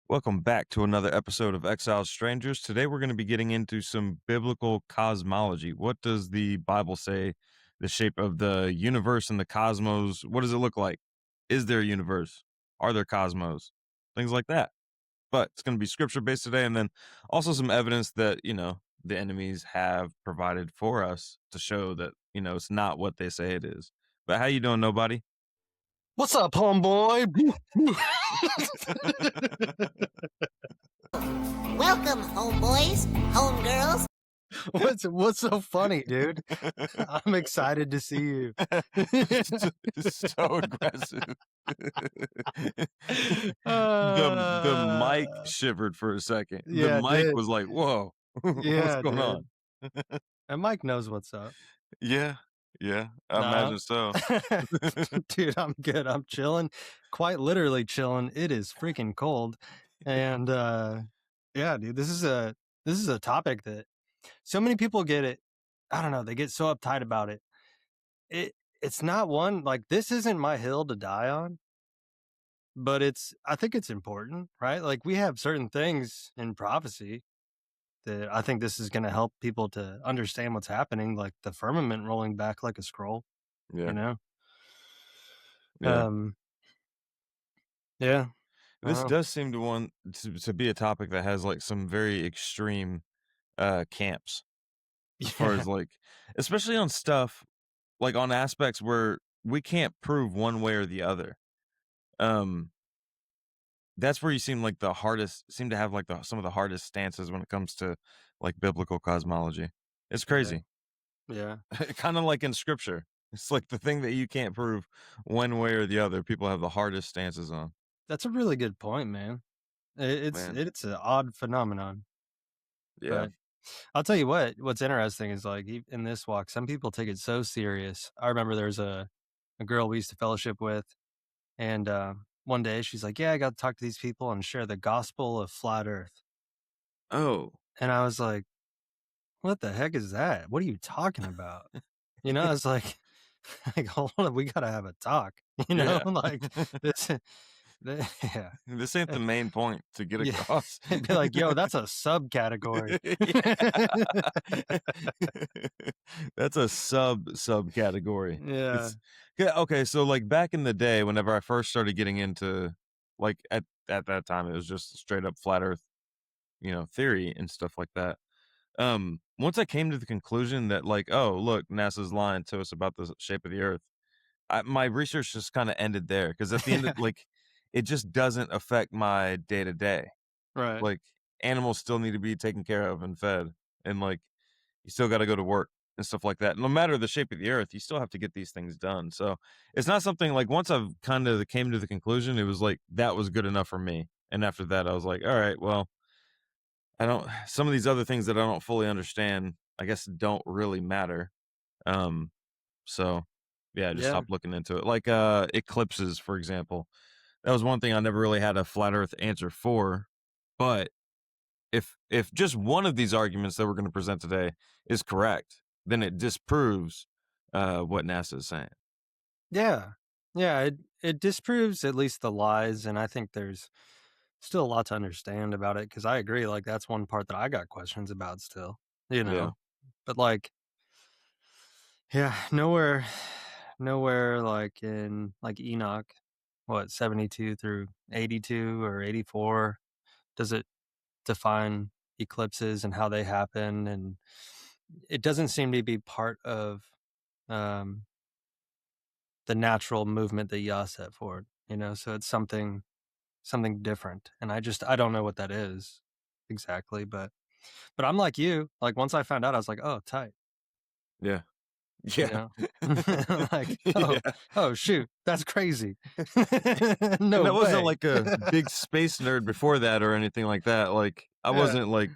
Welcome back to another episode of Exiled Strangers. Today we're going to be getting into some biblical cosmology. What does the Bible say the shape of the universe and the cosmos? What does it look like? Is there a universe? Are there cosmos? Things like that. But it's going to be scripture based today, and then also some evidence that, the enemies have provided for us to show that, it's not what they say it is. But how you doing, nobody? What's up, homeboy? Welcome, homeboys, homegirls. What's so funny, dude? I'm excited to see you. So aggressive. The mic shivered for a second. Yeah, The mic dude. was like, "Whoa, Yeah, what's going on?" And Mike knows what's up. Yeah, I Nah. imagine so. Dude, I'm good. I'm chilling. Quite literally chilling. It is freaking cold. And yeah, dude, this is a topic that so many people get it. I don't know, they get so uptight about it. It's not one, like, this isn't my hill to die on, but I think it's important, right? Like, we have certain things in prophecy that I think this is going to help people to understand what's happening, like the firmament rolling back like a scroll, Yeah, you know? yeah. Yeah. This does seem to want to be a topic that has like some very extreme camps as far as like, especially on stuff like on aspects where we can't prove one way or the other. That's where you seem to have like some of the hardest stances when it comes to like biblical cosmology. It's crazy. Yeah. Kind of like in scripture. It's like the thing that you can't prove one way or the other, people have the hardest stances on. That's a really good point, man. It's Man. it's an odd phenomenon. Yeah. But I'll tell you what's interesting is, like, in this walk, some people take it so serious. I remember there's a girl we used to fellowship with, and one day she's like, "Yeah, I got to talk to these people and share the gospel of flat Earth." Oh. And I was like, "What the heck is that? What are you talking about?" I was like, hold on, we gotta have a talk. Yeah. Like this. Yeah, This ain't the main point to get yeah. across. It'd be like, "Yo, that's a subcategory." That's a subcategory. Yeah. Okay, so like back in the day, whenever I first started getting into like at that time, it was just straight up flat Earth, theory and stuff like that. Once I came to the conclusion that like, oh look, NASA's lying to us about the shape of the Earth, my research just kind of ended there because at the end, like, it just doesn't affect my day to day. Right. Like animals still need to be taken care of and fed, and like you still got to go to work and stuff like that. No matter the shape of the Earth, you still have to get these things done. So it's not something like once I've kind of came to the conclusion, it was like that was good enough for me. And after that, I was like, all right, well, I don't. Some of these other things that I don't fully understand, I guess, don't really matter. So yeah, I just Yeah. stopped looking into it. Like eclipses, for example. That was one thing I never really had a flat Earth answer for. But if just one of these arguments that we're going to present today is correct, then it disproves what NASA is saying. Yeah. Yeah, it disproves at least the lies, and I think there's still a lot to understand about it, because I agree, like, that's one part that I got questions about still, you know? Yeah. But, like, yeah, nowhere, like, in, like, Enoch, 72 through 82 or 84, does it define eclipses and how they happen, and it doesn't seem to be part of, um the natural movement that Yah set forward, so it's something different. And I don't know what that is exactly, but I'm like you. Like, once I found out, I was like, oh, tight. Yeah. You Yeah. know? Like, Yeah. oh shoot, that's crazy. And No I wasn't way. like a big space nerd before that or anything like that. Like I Yeah. wasn't like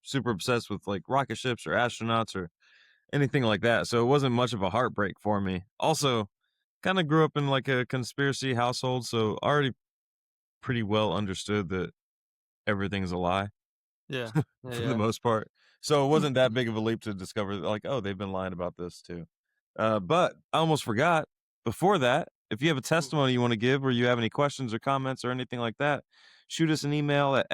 super obsessed with like rocket ships or astronauts or anything like that. So it wasn't much of a heartbreak for me. Also, kind of grew up in like a conspiracy household, so already pretty well understood that everything's a lie Yeah. for the most part. So it wasn't that big of a leap to discover that, like, oh, they've been lying about this too. But I almost forgot before that, if you have a testimony you want to give or you have any questions or comments or anything like that, shoot us an email at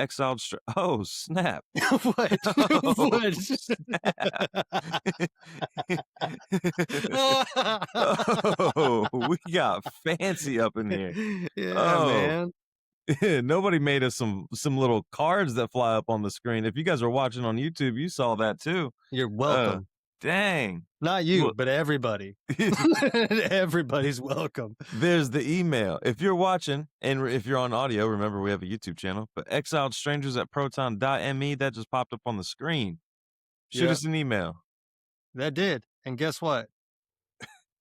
oh, snap. What? Oh, What? Oh, we got fancy up in here. Yeah, Oh, man. nobody made us some little cards that fly up on the screen. If you guys are watching on YouTube, you saw that too. You're welcome. Dang. Not you, Well, but everybody. Everybody's welcome. there's the email. If you're watching and if you're on audio, remember we have a YouTube channel, but exiledstrangers@proton.me, that just popped up on the screen. Shoot Yeah. us an email. That did. And guess what?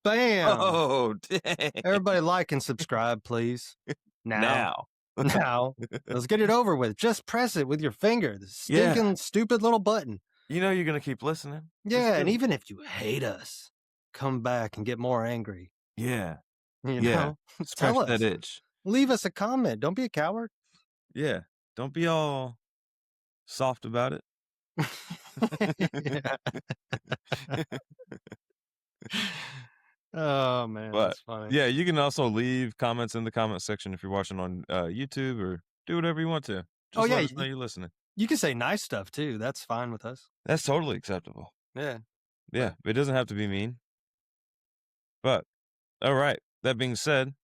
Bam. Oh, dang. Everybody like and subscribe, please. Now. Now. Now. Let's get it over with. Just press it with your finger. The stinking, stupid little button. You know you're going to keep listening. Yeah, and even if you hate us, come back and get more angry. Yeah. You Yeah. know? Scratch Tell that us. itch. Leave us a comment. Don't be a coward. Yeah. Don't be all soft about it. Yeah. Oh, man, But that's funny. yeah, you can also leave comments in the comment section if you're watching on YouTube, or do whatever you want to. Just yeah, let us know you're listening. You can say nice stuff, too. That's fine with us. That's totally acceptable. Yeah. Yeah, it doesn't have to be mean. But all right, that being said,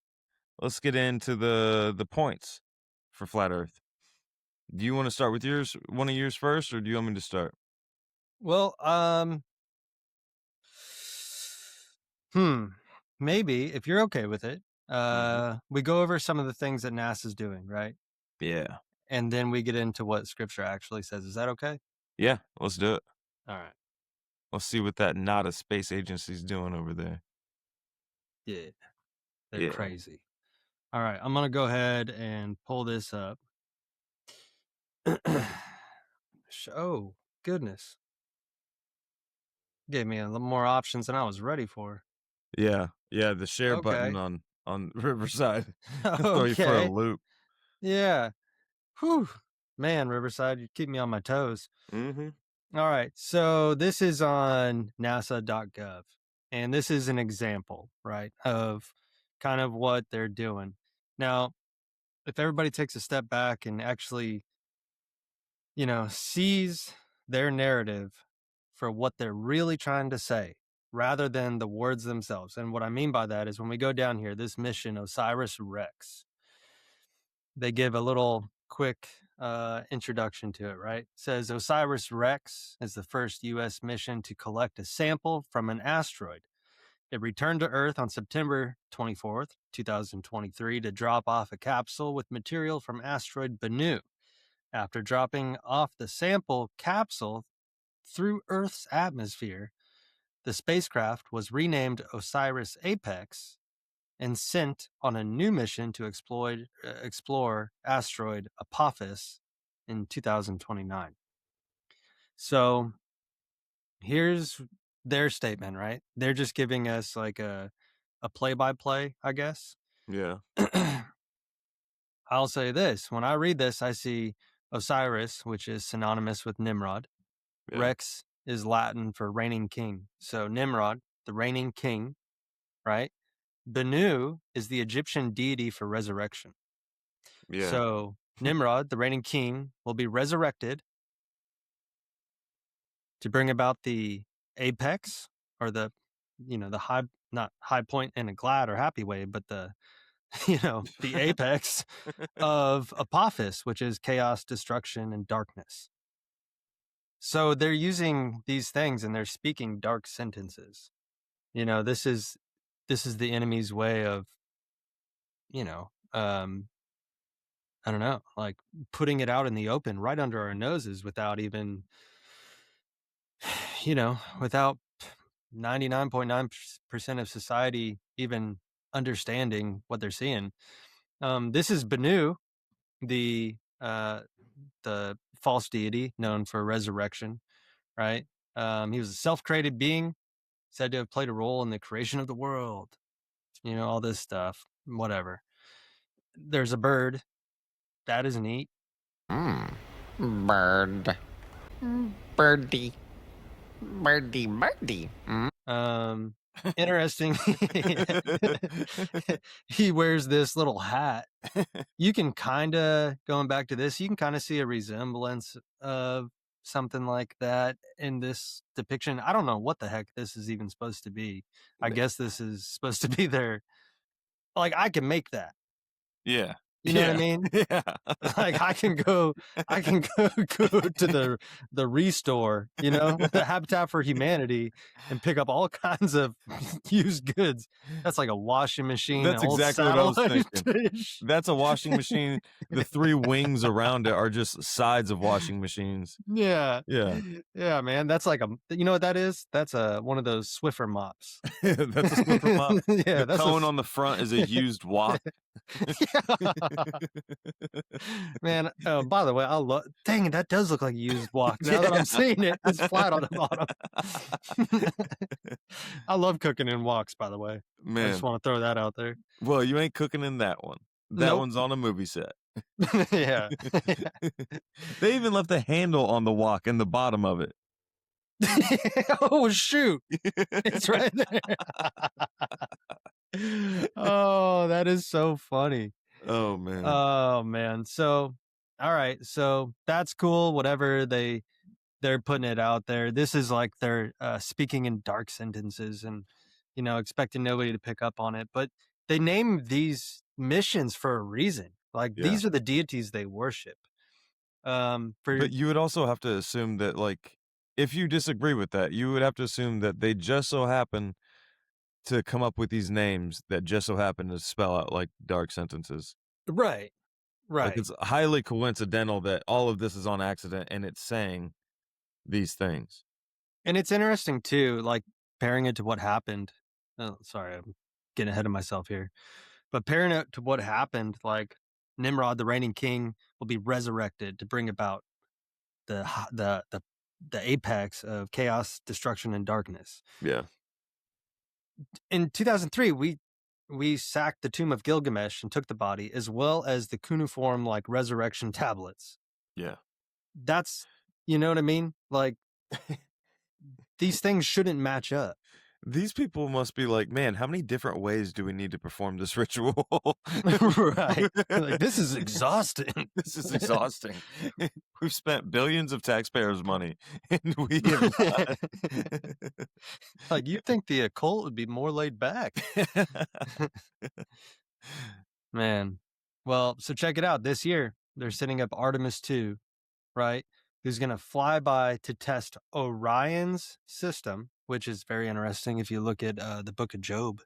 let's get into the points for flat Earth. Do you want to start with one of yours first, or do you want me to start? Well, maybe if you're okay with it, we go over some of the things that NASA's doing, right? Yeah. And then we get into what Scripture actually says. Is that okay? Yeah, let's do it. All right. Let's see what that not a space agency's doing over there. Yeah. They're crazy. All right. I'm going to go ahead and pull this up. Oh, goodness. Gave me a little more options than I was ready for. Yeah, the share button on Riverside throw you for a loop. Yeah. Whew. Man, Riverside, you keep me on my toes. Mm-hmm. All right. So this is on nasa.gov. And this is an example, right, of kind of what they're doing. Now, if everybody takes a step back and actually, sees their narrative for what they're really trying to say rather than the words themselves. And what I mean by that is when we go down here, this mission, OSIRIS-REx, they give a little quick introduction to it, right? It says OSIRIS-REx is the first U.S. mission to collect a sample from an asteroid. It returned to Earth on September 24th, 2023 to drop off a capsule with material from asteroid Bennu. After dropping off the sample capsule through Earth's atmosphere, the spacecraft was renamed OSIRIS-APEX and sent on a new mission to explore asteroid Apophis in 2029. So here's their statement, right? They're just giving us like a play-by-play, I guess. Yeah. I'll say this. When I read this, I see Osiris, which is synonymous with Nimrod. Yeah. Rex is Latin for reigning king. So Nimrod, the reigning king, right? Bennu is the Egyptian deity for resurrection. Yeah. So Nimrod, the reigning king, will be resurrected to bring about the apex, or the high, not high point in a glad or happy way, but the the apex of Apophis, which is chaos, destruction, and darkness. So they're using these things and they're speaking dark sentences. This is the enemy's way of, I don't know, like putting it out in the open right under our noses without even, without 99.9% of society even understanding what they're seeing. This is Bennu, the false deity known for resurrection, right? He was a self-created being, said to have played a role in the creation of the world. All this stuff, whatever. There's a bird. That is neat. Bird. Birdie. Birdie, birdie. Interesting. He wears this little hat. You can kinda going back to this, you can kinda see a resemblance of something like that in this depiction. I don't know what the heck this is even supposed to be. I Ma guess this is supposed to be their like, I can make that. Yeah. You know what I Yeah. mean? Yeah. Like, I can go go to the Restore, the Habitat for Humanity, and pick up all kinds of used goods. That's like a washing machine, an That's old exactly what I was satellite thinking. dish. That's a washing machine. The 3 wings around it are just sides of washing machines. Yeah. Yeah. Yeah, man, that's like you know what that is? That's one of those Swiffer mops. That's a Swiffer mop. Yeah, The that's a cone s on the front is a used wok. Yeah. Man, oh, by the way, I love dang it, that does look like a used wok. Now that Yeah. I'm seeing it, it's flat on the bottom. I love cooking in woks, by the way. I just Man, wanna throw that out there. well, you ain't cooking in that one. That Nope. one's on a movie set. Yeah. They even left a handle on the wok in the bottom of it. Oh, shoot. It's right there. Oh, that is so funny. Oh, man. Oh, man. So, all right. So that's cool. Whatever they're putting it out there. This is like they're speaking in dark sentences and expecting nobody to pick up on it. But they name these missions for a reason. Like Yeah. these are the deities they worship. For But you would also have to assume that, like, if you disagree with that, you would have to assume that they just so happen to come up with these names that just so happen to spell out, like, dark sentences. right, Like, right. it's highly coincidental that all of this is on accident and it's saying these things. And it's interesting too, like pairing it to what happened. Oh, sorry, I'm getting ahead of myself here. But pairing it to what happened, like Nimrod, the reigning king, will be resurrected to bring about the apex of chaos, destruction, and darkness. Yeah. In 2003, we sacked the tomb of Gilgamesh and took the body, as well as the cuneiform like resurrection tablets. Yeah. That's you know what I mean? Like these things shouldn't match up. These people must be like, "Man, how many different ways do we need to perform this ritual?" Right. Like this is exhausting. This is exhausting. We've spent billions of taxpayers' money, and we have not. Like you'd think the occult would be more laid back. Man. Well, so check it out. This year, they're setting up Artemis 2, right? Who's going to fly by to test Orion's system, which is very interesting if you look at the book of Job,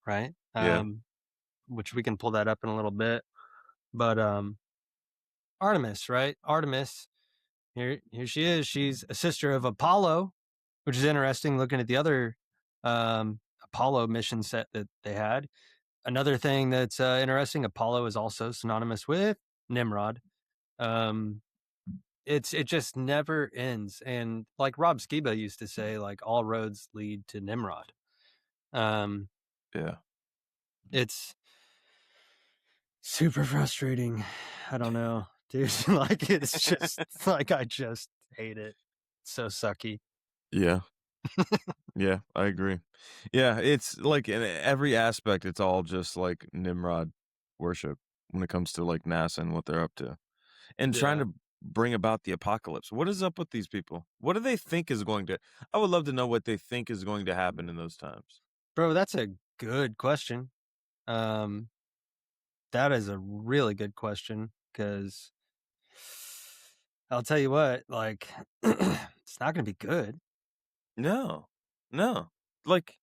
right? Yeah. Which we can pull that up in a little bit. But Artemis, right? Artemis, here she is. She's a sister of Apollo, which is interesting looking at the other Apollo mission set that they had. Another thing that's interesting, Apollo is also synonymous with Nimrod. It just never ends, and like Rob Skiba used to say, like all roads lead to Nimrod. Um, Yeah. it's super frustrating. I don't know, dude. Like it's just like I just hate it. It's so sucky. Yeah. Yeah, I agree. Yeah, it's like in every aspect, it's all just like Nimrod worship when it comes to like NASA and what they're up to and trying Yeah, to bring about the apocalypse. What is up with these people? What do they think is going to? I would love to know what they think is going to happen in those times. bro, that's a good question. Um, that is a really good question because I'll tell you what, like, it's not going to be good. No, no. Like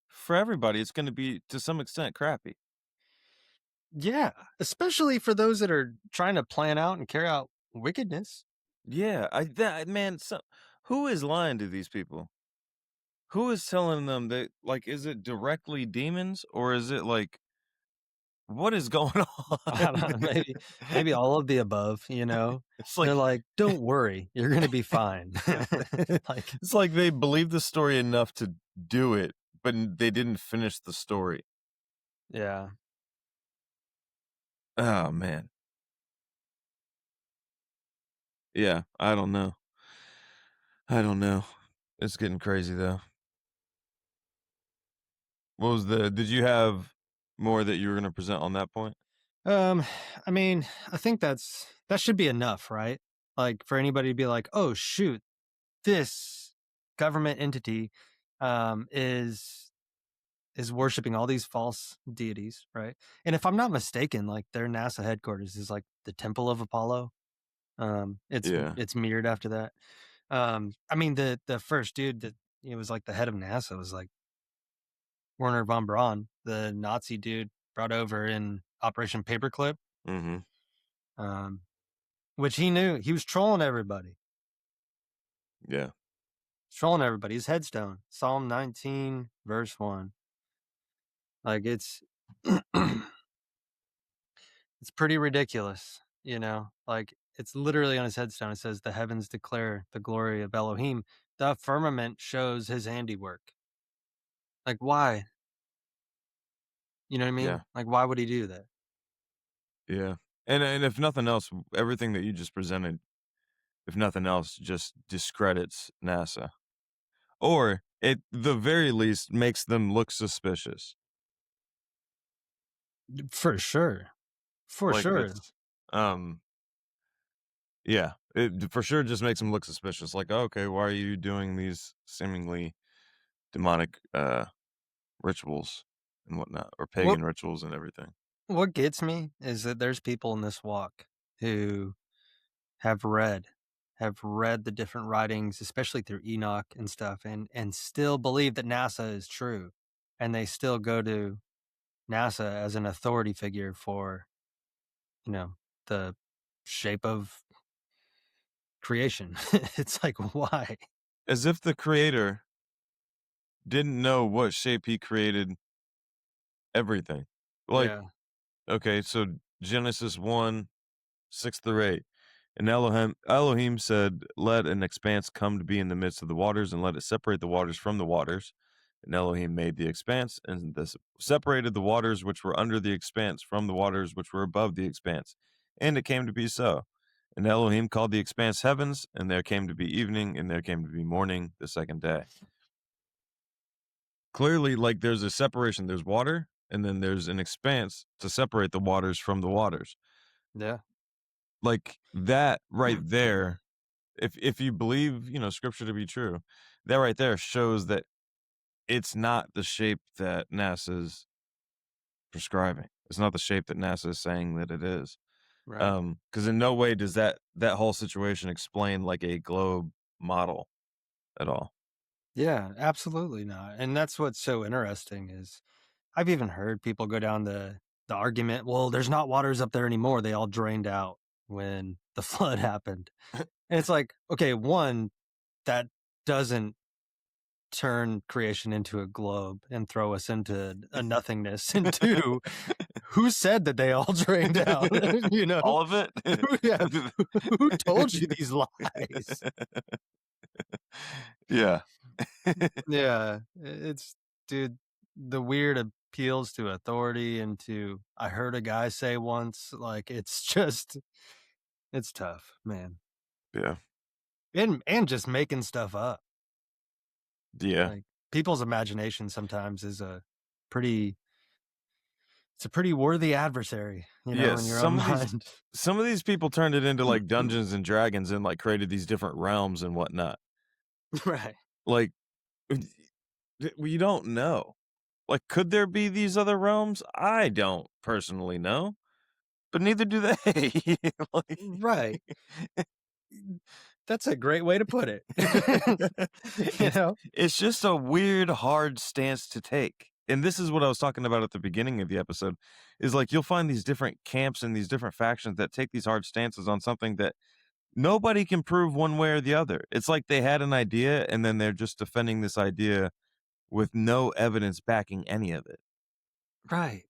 for everybody, it's going to be to some extent crappy. Yeah, especially for those that are trying to plan out and carry out wickedness. Yeah, that man. Who is lying to these people? Who is telling them that? Like, is it directly demons or is it like what is going I on? don't know, maybe all of the above, It's They're like like, "Don't worry, you're gonna be fine." Like, it's like they believe the story enough to do it, but they didn't finish the story. yeah. Oh man. Yeah, I don't know. I don't know. It's getting crazy though. What was did you have more that you were gonna present on that point? Um, I mean, I think that should be enough, right? Like for anybody to be like, "Oh shoot, this government entity is worshiping all these false deities," right? And if I'm not mistaken, like their NASA headquarters is like the Temple of Apollo. It's Yeah. it's mirrored after that. I mean the first dude that was like the head of NASA was like Werner von Braun, the Nazi dude brought over in Operation Paperclip. Mhm. Um, which he knew he was trolling everybody. Yeah. Trolling everybody. His headstone, Psalm 19, verse 1. Like it's it's pretty ridiculous, you know. Like it's literally on his headstone. It says, "The heavens declare the glory of Elohim. The firmament shows his handiwork." Like why? You know what I Yeah. mean? Like why would he do that? Yeah. And if nothing else, everything that you just presented, if nothing else, just discredits NASA. Or at the very least makes them look suspicious. For sure. For Like sure. that's um yeah, it for sure just makes them look suspicious. Like, "Oh, okay, why are you doing these seemingly demonic rituals and whatnot, or What pagan rituals and everything?" what gets me is that there's people in this walk who have read the different writings, especially through Enoch and stuff, and still believe that NASA is true, and they still go to NASA as an authority figure for the shape of creation. It's like why? As if the creator didn't know what shape he created everything. Like, Yeah, okay, so Genesis 1, 6 through 8. And Elohim said, "Let an expanse come to be in the midst of the waters, and let it separate the waters from the waters. And Elohim made the expanse, and this separated the waters which were under the expanse from the waters which were above the expanse. And it came to be so. And Elohim called the expanse heavens, and there came to be evening, and there came to be morning the second day." Clearly, like there's a separation. There's water, and then there's an expanse to separate the waters from the waters. yeah, Like that right there, if you believe, scripture to be true, that right there shows that it's not the shape that NASA's prescribing. It's not the shape that NASA is saying that it is. right. Because in no way does that whole situation explain like a globe model at all. Yeah, absolutely not. And that's what's so interesting is I've even heard people go down the argument, well, there's not waters up there anymore. They all drained out when the flood happened. And it's like, okay, one, that doesn't turn creation into a globe and throw us into a nothingness. And two, who said that they all drained out? You know? All of it? Yeah. Who told you these lies? Yeah. Yeah. It's, dude, the weird appeals to authority and to, I heard a guy say once, like, it's just, it's tough, man. Yeah. And just making stuff up. Yeah. Like, people's imagination sometimes is pretty, it's a pretty worthy adversary, Yes, in your own mind. some of these people turned it into like Dungeons and Dragons and like created these different realms and whatnot. Right. Like we don't know. Like, could there be these other realms? I don't personally know, but neither do they. Like, Right. That's a great way to put it. You it's know? it's just a weird, hard stance to take. And this is what I was talking about at the beginning of the episode. Is like you'll find these different camps and these different factions that take these hard stances on something that nobody can prove one way or the other. It's like they had an idea and then they're just defending this idea with no evidence backing any of it. Right.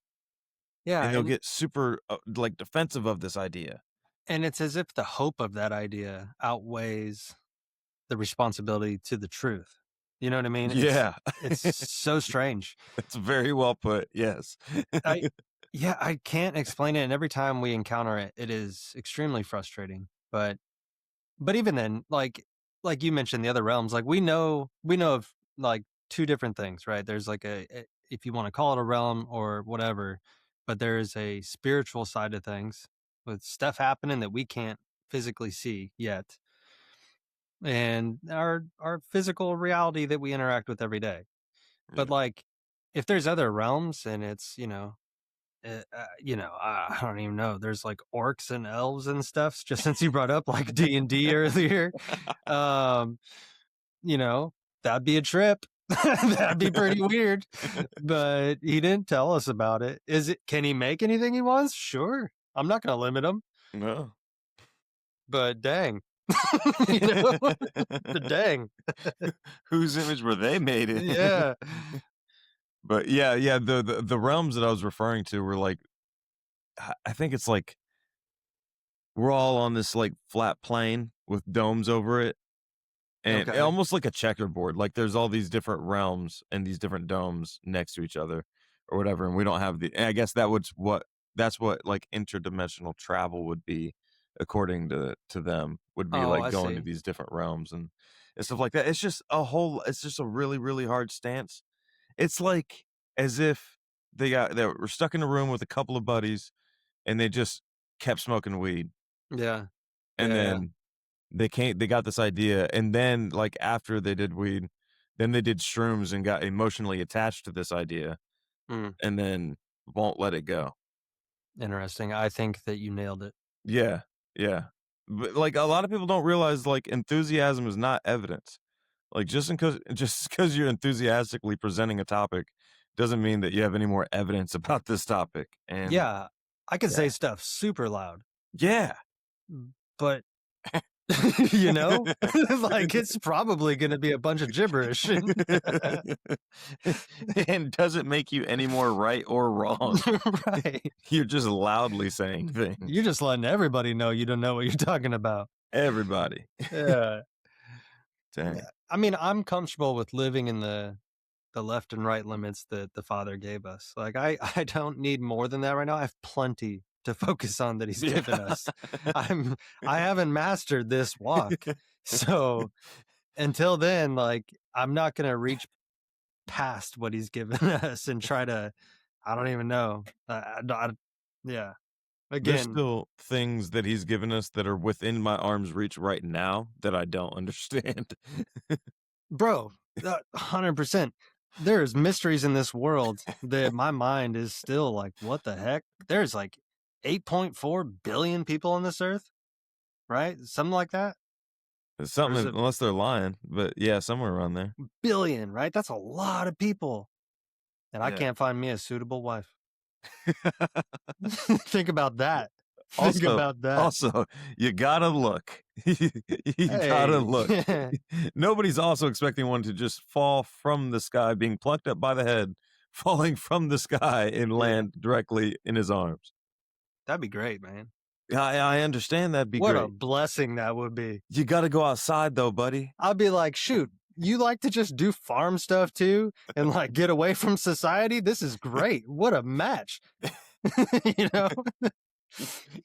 Yeah, And they'll get super like defensive of this idea. and it's as if the hope of that idea outweighs the responsibility to the truth. You know what I mean? Yeah. It's so strange. That's very well put. Yes. I Yeah, I can't explain it, and every time we encounter it, it is extremely frustrating. But even then, like you mentioned the other realms, like we know of like two different things, right? There's like if you want to call it a realm or whatever, but there is a spiritual side of things with stuff happening that we can't physically see yet, and our physical reality that we interact with every day. But Yeah. like, if there's other realms and it's I don't even know. There's like orcs and elves and stuff. Just since you brought up like D&D earlier, um, you know, that'd be a trip. That'd be pretty weird. But he didn't tell us about it. Can he make anything he wants? Sure. I'm not gonna limit him. No. But dang. you know? But dang. Whose image were they made in? Yeah. But yeah, the realms that I was referring to were like, I think it's like we're all on this like flat plane with domes over it, and Okay. almost like a checkerboard. Like there's all these different realms and these different domes next to each other, or whatever. And we don't have the. And I guess that's what like interdimensional travel would be, according to them, would be Oh, like I going to see. these different realms and stuff like that. It's just a really really hard stance. It's like as if they were stuck in a room with a couple of buddies and they just kept smoking weed. Yeah. And Yeah. then they got this idea, and then, like, after they did weed, then they did shrooms and got emotionally attached to this idea, Mm, and then won't let it go. interesting. I think that you nailed it. Yeah, yeah. But, like, a lot of people don't realize, like, enthusiasm is not evidence. Like, just because you're enthusiastically presenting a topic doesn't mean that you have any more evidence about this topic, and Yeah. I could say yeah. stuff super loud, Yeah. but like it's probably going to be a bunch of gibberish. And doesn't make you any more right or wrong. Right. You're just loudly saying things. You're just letting everybody know you don't know what you're talking about. Everybody. Yeah. Dang. I mean, I'm comfortable with living in the left and right limits that the Father gave us. Like I don't need more than that right now. I have plenty to focus on that he's given us. I haven't mastered this walk. So until then, like I'm not going to reach past what he's given us and try to I don't even know. Yeah. There's Again, still things that he's given us that are within my arm's reach right now that I don't understand. bro, 100%. There's mysteries in this world that my mind is still like, what the heck? There's like 8.4 billion people on this earth, right? Something like that. It's Or is something, it unless they're lying, but yeah, somewhere around there. billion, right? That's a lot of people. And I Yeah. can't find me a suitable wife. Think about that. Think Also, about that. also, you gotta look. You gotta look. Hey. Nobody's also expecting one to just fall from the sky, being plucked up by the head, falling from the sky and Yeah. land directly in his arms. That'd be great, man. I understand that'd be What a great. blessing that would be. You gotta go outside though, buddy. I'd be like, shoot, you like to just do farm stuff too and like get away from society? This is great. What a match. you know?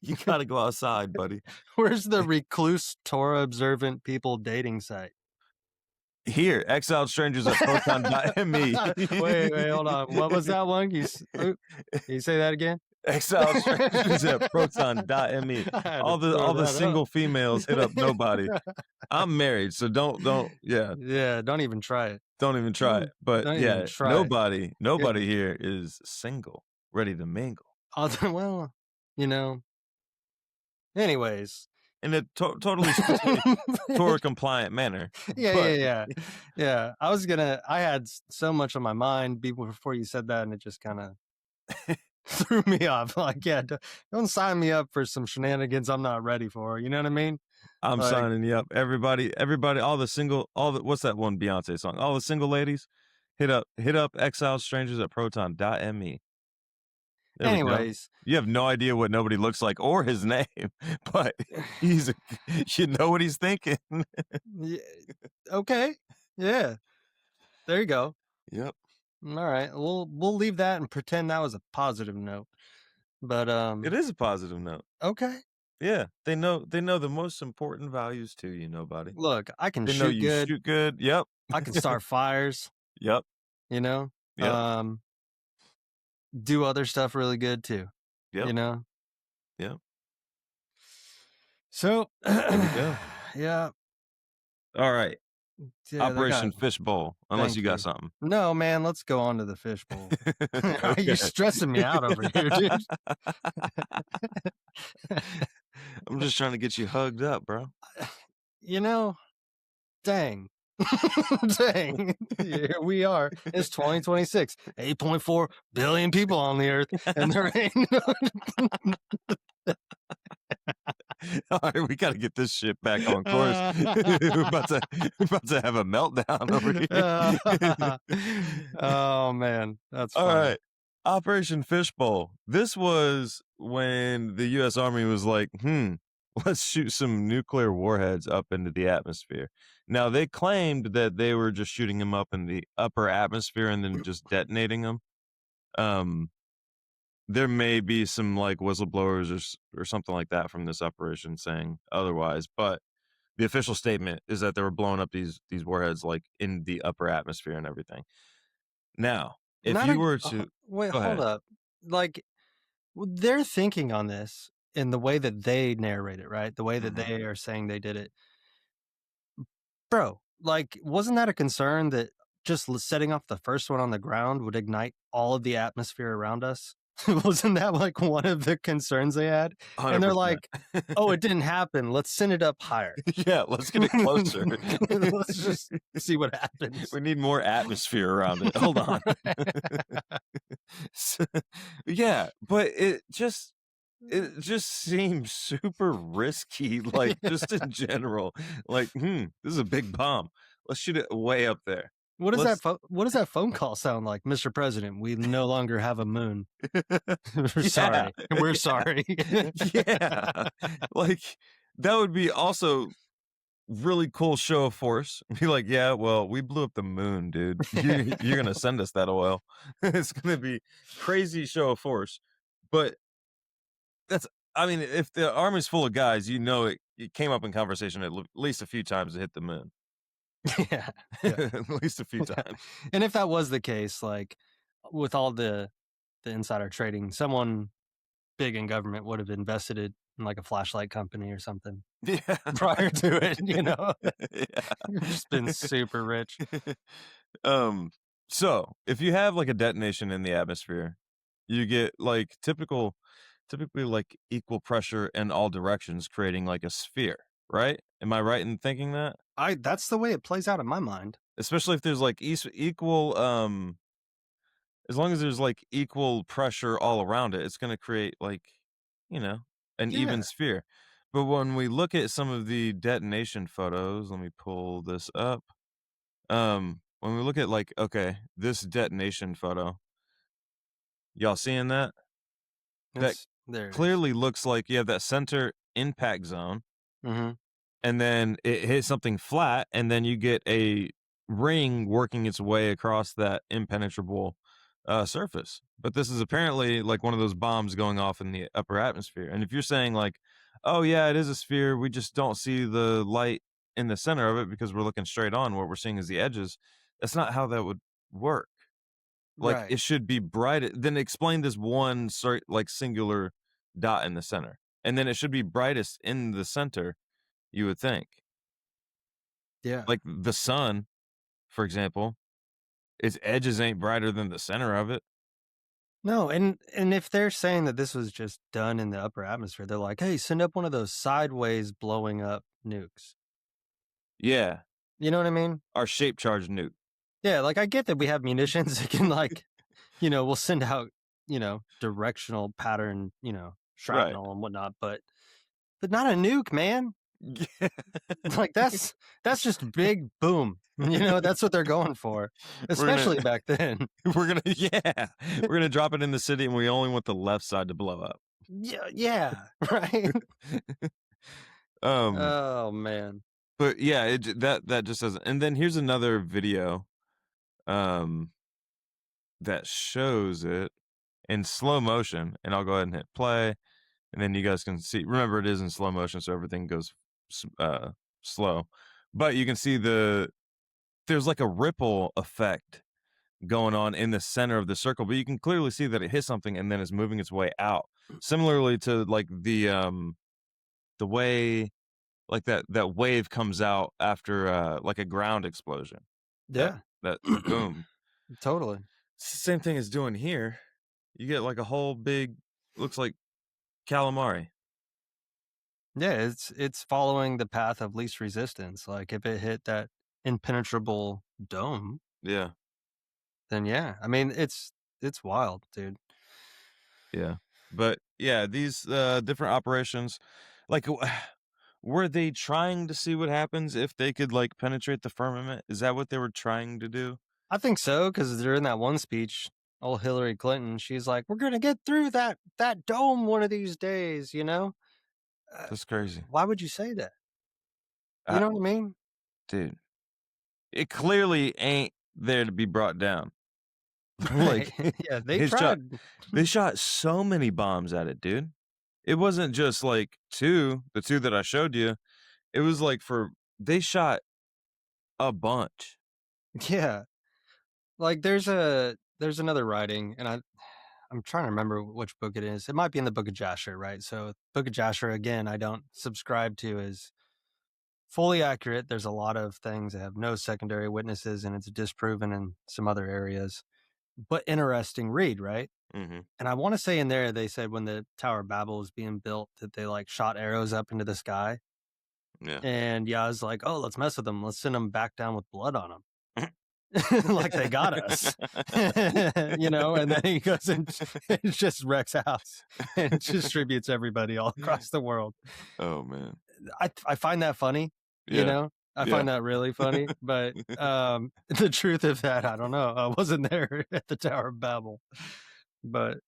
You gotta go outside, buddy. Where's the recluse Torah observant people dating site? Here, exiled strangers at proton.me. Wait, hold on. What was that one? Can you say that again? Exiled strangers at proton.me. I had to All throw the that single up. females hit up nobody. I'm married, so don't Yeah, don't even try it. don't even try it. But Don't even yeah, try it. nobody here is single, ready to mingle. Well, you know. Anyways. In a totally strictly Torah compliant manner. Yeah. I had so much on my mind before you said that, and it just kind of threw me off. Like, yeah, don't sign me up for some shenanigans I'm not ready for. You know what I mean? I'm Like, signing you up. Everybody, what's that one Beyonce song? All the single ladies, hit up exile strangers at proton.me. There we go. anyways, You have no idea what nobody looks like or his name, but you know what he's thinking. yeah, okay, yeah, there you go. Yep. All right, we'll leave that and pretend that was a positive note. But It is a positive note. okay. Yeah, they know the most important values to you, nobody. Look, I can They know shoot you good. shoot good. Yep. I can start fires. Yep. You know. Yep. do other stuff really good too. Yep. You know? Yep. So There we go. yeah, All right. yeah, they got Operation Fishbowl, unless thank you got you. something. No, man, let's go on to the fishbowl. Okay. You're stressing me out over here, dude. I'm just trying to get you hugged up, bro. You know, dang. Dang. Here we are. It's 2026. 8.4 billion people on the earth, and there ain't no All right, we got to get this shit back on course. we're about to have a meltdown over here. Oh man, that's All funny. right. Operation Fishbowl. This was when the US Army was like, let's shoot some nuclear warheads up into the atmosphere. Now, they claimed that they were just shooting them up in the upper atmosphere and then just detonating them. There may be some like whistleblowers or something like that from this operation saying otherwise, but the official statement is that they were blowing up these warheads like in the upper atmosphere and everything. Now, if Not you a were to wait, go hold ahead. up. Like they're thinking on this in the way that they narrate it, right? The way that Mhm. they are saying they did it. Bro, like, wasn't that a concern that just setting off the first one on the ground would ignite all of the atmosphere around us? Wasn't that like one of the concerns they had? And they're 100%. like, oh, it didn't happen. Let's send it up higher. Yeah, let's get it closer. Let's just see what happens. We need more atmosphere around it. Hold on. So, yeah, but it just seems super risky, like just in general. Like, this is a big bomb. Let's shoot it way up there. What does Let's what does that phone call sound like, Mr. President? We no longer have a moon. We're Yeah, sorry. We're yeah, sorry. yeah. Like that would be also really cool show of force. Be like, yeah, well, we blew up the moon, dude. You're gonna send us that oil. It's gonna be crazy show of force. But I mean, if the army's full of guys, it came up in conversation at least a few times to hit the moon. Yeah. Yeah. At least a few times. And if that was the case, like with all the insider trading, someone big in government would have invested it in like a flashlight company or something Yeah. prior to it, you know. Yeah. You've just been super rich. So if you have like a detonation in the atmosphere, you get like typically like equal pressure in all directions, creating like a sphere, right? Am I right in thinking that? That's the way it plays out in my mind. Especially if there's like equal as long as there's like equal pressure all around it, it's going to create like, you know, an Yeah. even sphere. But when we look at some of the detonation photos, let me pull this up. When we look at like, okay, this detonation photo, y'all seeing that? That There it is. clearly looks like you have that center impact zone, Mm-hmm. and then it hits something flat, and then you get a ring working its way across that impenetrable surface. But this is apparently like one of those bombs going off in the upper atmosphere. And if you're saying like, oh yeah, it is a sphere, we just don't see the light in the center of it because we're looking straight on, what we're seeing is the edges. That's not how that would work. Like Right. it should be bright. Then explain this one like singular dot in the center, and then it should be brightest in the center. You would think, Yeah. like the sun, for example, its edges ain't brighter than the center of it. No, and if they're saying that this was just done in the upper atmosphere, they're like, hey, send up one of those sideways blowing up nukes. Yeah, You know what I mean? our shape charge nuke. Yeah, like I get that we have munitions that can like, we'll send out, directional pattern, Right. shrapnel and whatnot, but not a nuke, man. Yeah. Like that's just big boom. That's what they're going for. Especially back then. We're gonna drop it in the city, and we only want the left side to blow up. Yeah, right. Um, Oh man. but yeah, that just doesn't. And then here's another video, that shows it in slow motion, and I'll go ahead and hit play, and then you guys can see. Remember, it is in slow motion, so everything goes slow, but you can see there's like a ripple effect going on in the center of the circle, but you can clearly see that it hit something and then is moving its way out. Similarly to like the way like that wave comes out after like a ground explosion. Yeah. That the boom. Totally. It's the same thing as doing here. You get like a whole big, looks like calamari. Yeah, it's following the path of least resistance. Like if it hit that impenetrable dome, Yeah. then yeah. I mean, it's wild, dude. Yeah. But yeah, these different operations, like were they trying to see what happens if they could like penetrate the firmament? Is that what they were trying to do? I think so, because during that one speech, old Hillary Clinton, she's like, "We're gonna get through that dome one of these days," you know? That's crazy. Why would you say that? You I, know what I mean? dude, it clearly ain't there to be brought down. Right. Like Yeah, they they shot tried. they shot so many bombs at it, dude. It wasn't just like the two that I showed you. It was like they shot a bunch. Yeah. Like there's another writing, and I'm trying to remember which book it is. It might be in the Book of Jasher, right? So Book of Jasher, again, I don't subscribe to as fully accurate. There's a lot of things that have no secondary witnesses, and it's disproven in some other areas. But interesting read, right? Mm-hmm. And I want to say in there they said when the Tower of Babel was being built that they like shot arrows up into the sky. Yeah. And yeah, I was like, oh, let's mess with them. Let's send them back down with blood on them. Like they got us, you know, and then he goes and just wrecks house and distributes everybody all across the world. Oh man. I find that funny, you Yeah. know, I find that really funny, but the truth of that, I don't know. I wasn't there at the Tower of Babel, but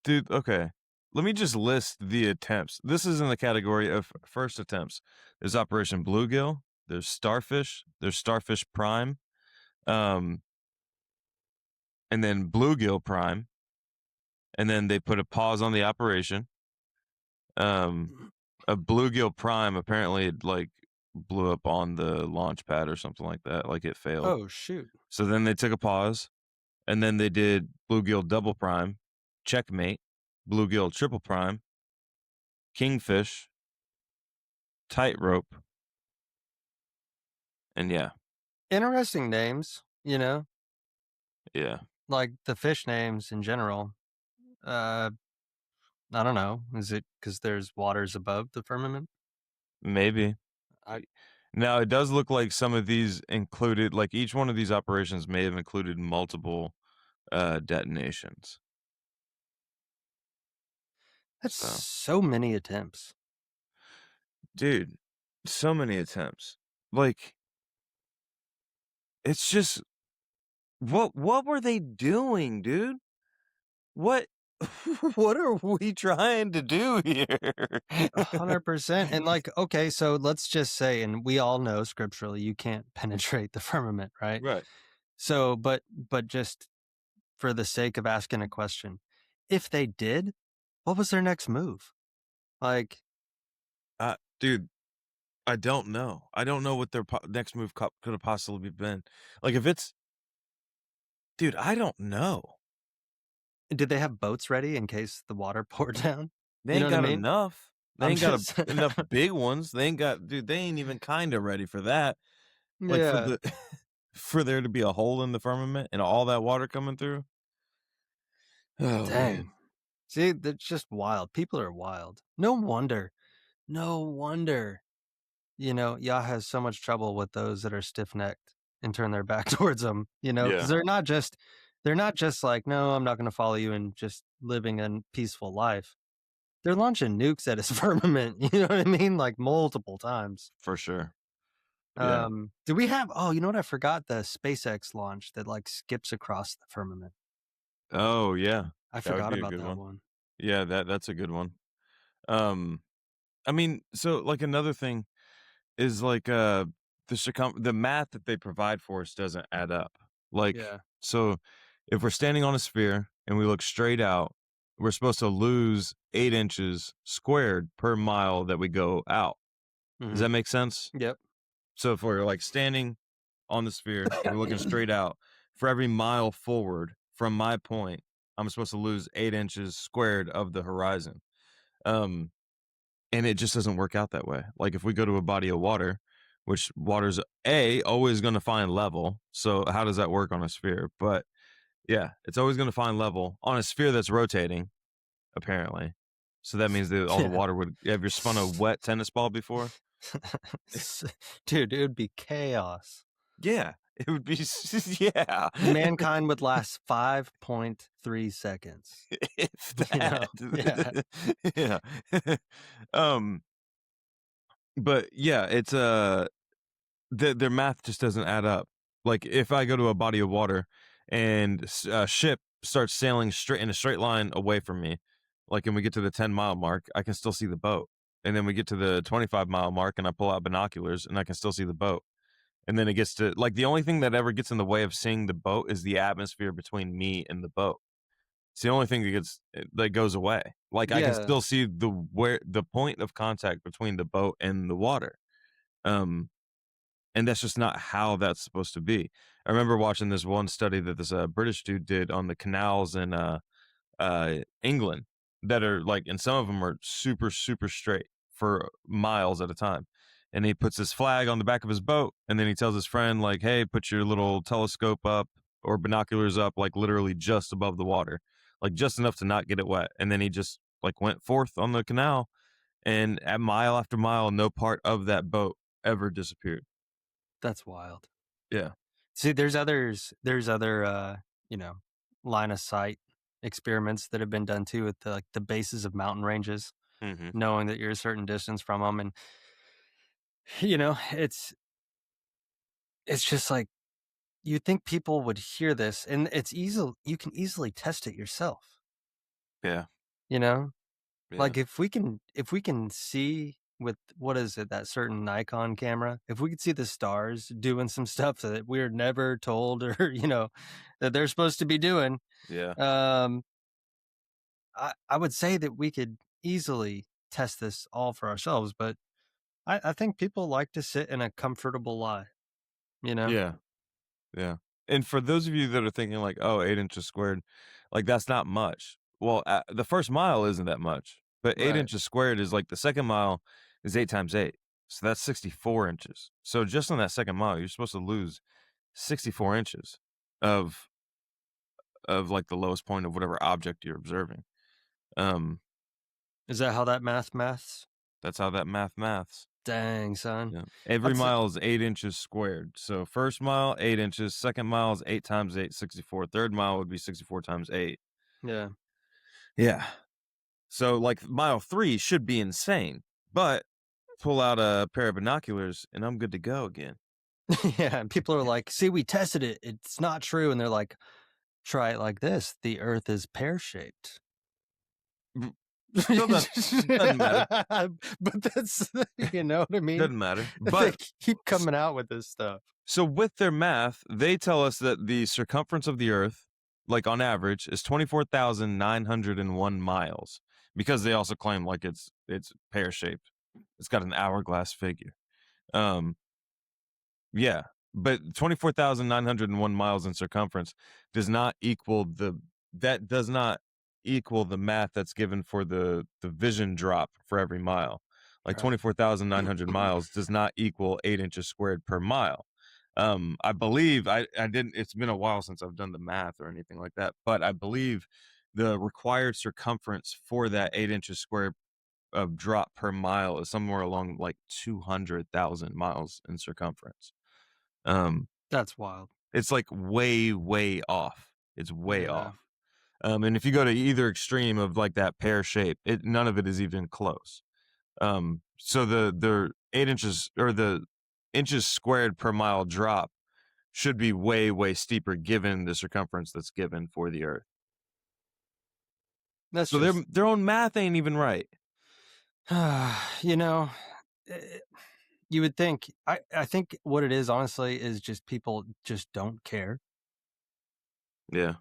Dude, okay. Let me just list the attempts. This is in the category of first attempts. There's Operation Bluegill, there's Starfish Prime, and then Bluegill Prime, and then they put a pause on the operation. A Bluegill Prime apparently like blew up on the launch pad or something like that, like it failed. oh shoot. So then they took a pause, and then they did Bluegill Double Prime, Checkmate, Bluegill Triple Prime, Kingfish, Tightrope, and yeah. Interesting names, you know, Yeah. like the fish names in general. I don't know. Is it because there's waters above the firmament? Maybe. I Now, it does look like some of these included, like each one of these operations may have included multiple detonations. That's So, so many attempts. dude, so many attempts. Like, it's just what were they doing, dude? What what are we trying to do here? 100%. And like, okay, so let's just say, and we all know scripturally, you can't penetrate the firmament, right? Right. So, but just for the sake of asking a question, if they did, what was their next move? Like, Dude, I don't know. I don't know what their next move could have possibly been. Like if it's, dude, I don't know. did they have boats ready in case the water poured down? They You know ain't what I got mean? enough. They I'm ain't got just, enough big ones. They ain't got, dude. They ain't even kind of ready for that. Like for yeah. the for there to be a hole in the firmament and all that water coming through. Oh Dang. man. See, that's just wild. People are wild. No wonder. No wonder. You know, Yah has so much trouble with those that are stiff-necked and turn their back towards him, you know, because Yeah, they're not just like, no, I'm not going to follow you and just living a peaceful life. They're launching nukes at his firmament. You know what I mean? Like multiple times. for sure. Yeah. Do we have, oh, you know what? I forgot the SpaceX launch that like skips across the firmament. Oh yeah. I That would forgot be a about good that one. one. Yeah, that's a good one. I mean, so like another thing is like the math that they provide for us doesn't add up. Like Yeah. so if we're standing on a sphere and we look straight out, we're supposed to lose 8 inches squared per mile that we go out. Does that make sense? Yep. So if we're like standing on the sphere, we're looking straight out, for every mile forward from my point, I'm supposed to lose 8 inches squared of the horizon. Um, and it just doesn't work out that way. Like if we go to a body of water, which water's always going to find level. So how does that work on a sphere? But yeah, it's always going to find level on a sphere that's rotating, apparently. So that means that all the Yeah. water would. Have you spun a wet tennis ball before? Dude, it would be chaos. Yeah, it would be. Yeah, Mankind would last 5.3 seconds. if You know? Yeah. that. Yeah. um, but yeah, it's their math just doesn't add up. Like if I go to a body of water and a ship starts sailing straight in a straight line away from me, like and we get to the 10-mile mark, I can still see the boat. And then we get to the 25-mile mark and I pull out binoculars and I can still see the boat. And then it gets to like the only thing that ever gets in the way of seeing the boat is the atmosphere between me and the boat. It's the only thing that goes away. Like I can Yeah. still see the point of contact between the boat and the water. Um, and that's just not how that's supposed to be. I remember watching this one study that this British dude did on the canals in England that are like, and some of them are super, super straight for miles at a time. And he puts his flag on the back of his boat, and then he tells his friend, like, hey, put your little telescope up or binoculars up, like literally just above the water, like just enough to not get it wet. And then he just like went forth on the canal, and at mile after mile, no part of that boat ever disappeared. That's wild. Yeah. See, there's other you know, line of sight experiments that have been done too with the bases of mountain ranges, Mm-hmm. knowing that you're a certain distance from them, and you know, it's just like you'd think people would hear this, and it's easy. You can easily test it yourself. Yeah. You know, Yeah. like if we can see with what is it, that certain Nikon camera, if we could see the stars doing some stuff that we're never told or that they're supposed to be doing, Yeah. um I would say that we could easily test this all for ourselves, but I think people like to sit in a comfortable lie, you know? Yeah. Yeah. And for those of you that are thinking like, oh, 8 inches squared, like that's not much. Well, the first mile isn't that much, but eight Right. inches squared is like the second mile is 8 times 8. So that's 64 inches. So just on that second mile, you're supposed to lose 64 inches of like the lowest point of whatever object you're observing. Um, Is that how that maths? that's how that maths. Dang, son. Yeah. Every That's mile is 8 inches squared. So first mile, 8 inches. Second mile is 8 times 8, 64. Third mile would be 64 times 8. yeah. Yeah. So like mile 3 should be insane, but pull out a pair of binoculars and I'm good to go again. Yeah, and people are like, "See, we tested it. It's not true." And they're like, "Try it like this. The earth is pear-shaped." Still doesn't matter. But that's you know what I mean? Doesn't matter. They But keep coming out with this stuff. so with their math, they tell us that the circumference of the earth, like on average, is 24,901 miles because they also claim like it's pear-shaped. It's got an hourglass figure. Yeah, but 24,901 miles in circumference does not equal the math that's given for the vision drop for every mile. Like Right. 24,900 miles does not equal 8 inches squared per mile. I believe I didn't. It's been a while since I've done the math or anything like that, but I believe the required circumference for that 8 inches squared of drop per mile is somewhere along like 200,000 miles in circumference. That's wild. It's like way, way off. It's way Yeah. off. And if you go to either extreme of like that pear shape, none of it is even close. So the 8 inches or the inches squared per mile drop should be way, way steeper given the circumference that's given for the Earth. That's So just their own math ain't even right. you know, eh, you would think I think what it is honestly is just people just don't care. Yeah.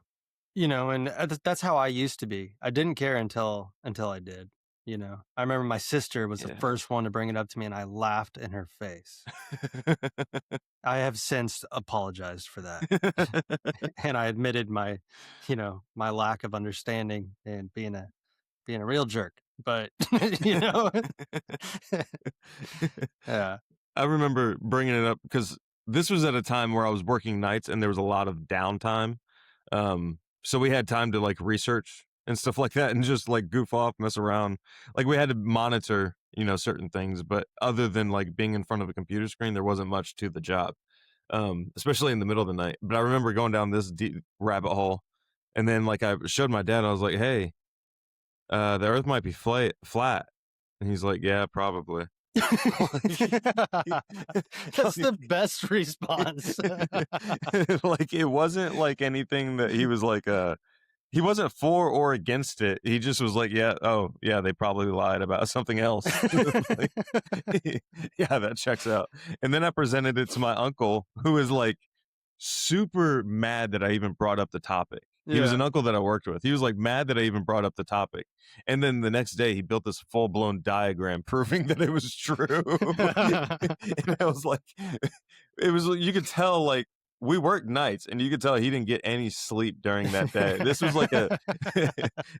You know, and that's how I used to be. I didn't care until I did. You know, I remember my sister was the Yeah. first one to bring it up to me, and I laughed in her face. I have since apologized for that, and I admitted my, my lack of understanding and being a real jerk. But you know, yeah, I remember bringing it up because this was at a time where I was working nights and there was a lot of downtime. So we had time to like research and stuff like that and just like goof off, mess around. Like we had to monitor, certain things, but other than like being in front of a computer screen, there wasn't much to the job. Especially in the middle of the night. But I remember going down this deep rabbit hole and then like I showed my dad, I was like, "Hey, the earth might be flat." And he's like, "Yeah, probably." that's the best response. Like it wasn't like anything that he was like he wasn't for or against it. He just was like, yeah, oh yeah, they probably lied about something else. Like, yeah, that checks out. And then I presented it to my uncle, who is like super mad that I even brought up the topic. He was Yeah. an uncle that I worked with. He was like mad that I even brought up the topic. And then the next day he built this full blown diagram proving that it was true. And I was like, it was, you could tell like we worked nights and you could tell he didn't get any sleep during that day. This was like a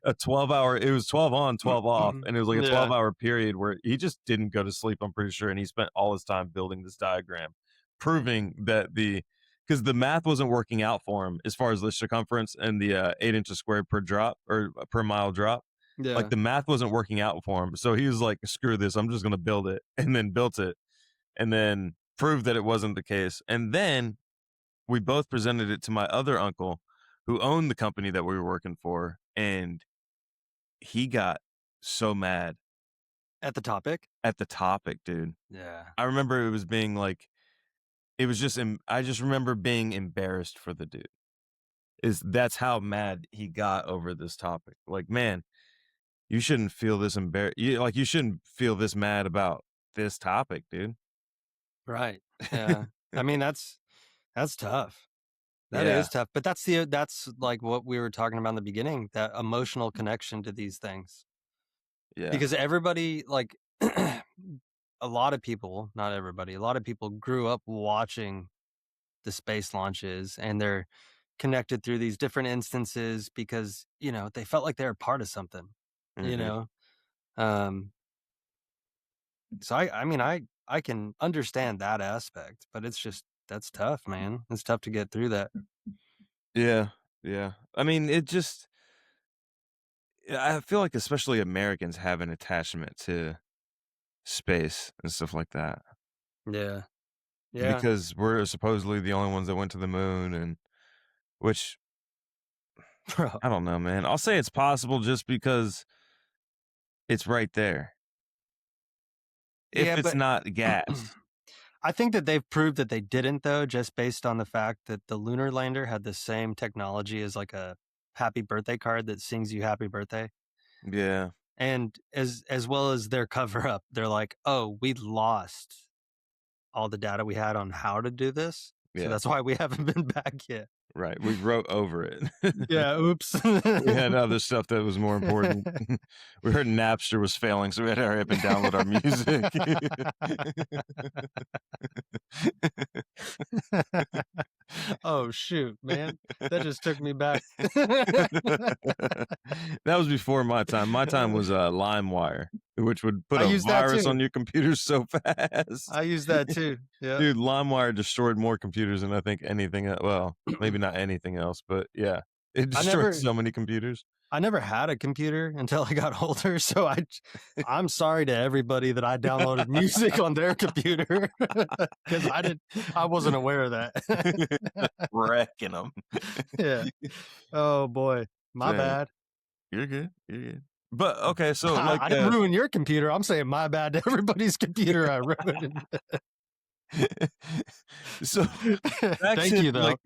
12-hour, it was 12 on, 12 off. And it was like a 12-hour period where he just didn't go to sleep, I'm pretty sure. And he spent all his time building this diagram, proving that because the math wasn't working out for him as far as the circumference and the 8 inches squared per drop or per mile drop. Yeah. Like the math wasn't working out for him. So he was like, screw this, I'm just going to build it. And then built it and then proved that it wasn't the case. And then we both presented it to my other uncle who owned the company that we were working for. And he got so mad At the topic? at the topic, dude. Yeah. I remember it was being like, it was just, I just remember being embarrassed for the dude. That's how mad he got over this topic. Like, man, you shouldn't feel this embarrassed. You shouldn't feel this mad about this topic, dude. Right. Yeah. I mean, that's tough. That is tough. But that's like what we were talking about in the beginning, that emotional connection to these things. Yeah. Because everybody, like a lot of people, not everybody, a lot of people grew up watching the space launches and they're connected through these different instances because, they felt like they were part of something, you Mhm. know? So I mean, I can understand that aspect, but it's just, that's tough, man. It's tough to get through that. Yeah. Yeah. I mean, I feel like especially Americans have an attachment to space and stuff like that Yeah. Yeah. because we're supposedly the only ones that went to the moon and which Bro. I don't know, man. I'll say it's possible just because it's right there. If Yeah, it's but not gas. I think that they've proved that they didn't, though, just based on the fact that the lunar lander had the same technology as like a happy birthday card that sings you happy birthday. Yeah. And as well as their cover up, they're like, oh, we lost all the data we had on how to do this. So Yeah. that's why we haven't been back yet. Right. We wrote over it. Yeah, oops. We had other stuff that was more important. We heard Napster was failing, so we had to hurry up and download our music. Oh, shoot, man. That just took me back. That was before my time. My time was LimeWire, which would put I a used that virus too. on your computer so fast. I use that too. Yeah. Dude, LimeWire destroyed more computers than I think anything well, maybe not anything else, but yeah. It destroyed so many computers. I never had a computer until I got older, so I'm sorry to everybody that I downloaded music on their computer because I wasn't aware of that. Wrecking them. Yeah. Oh boy, my Dang. bad. You're good. You're good. But okay, so like I didn't ruin your computer. I'm saying my bad to everybody's computer I ruined. So Thank you, though. Like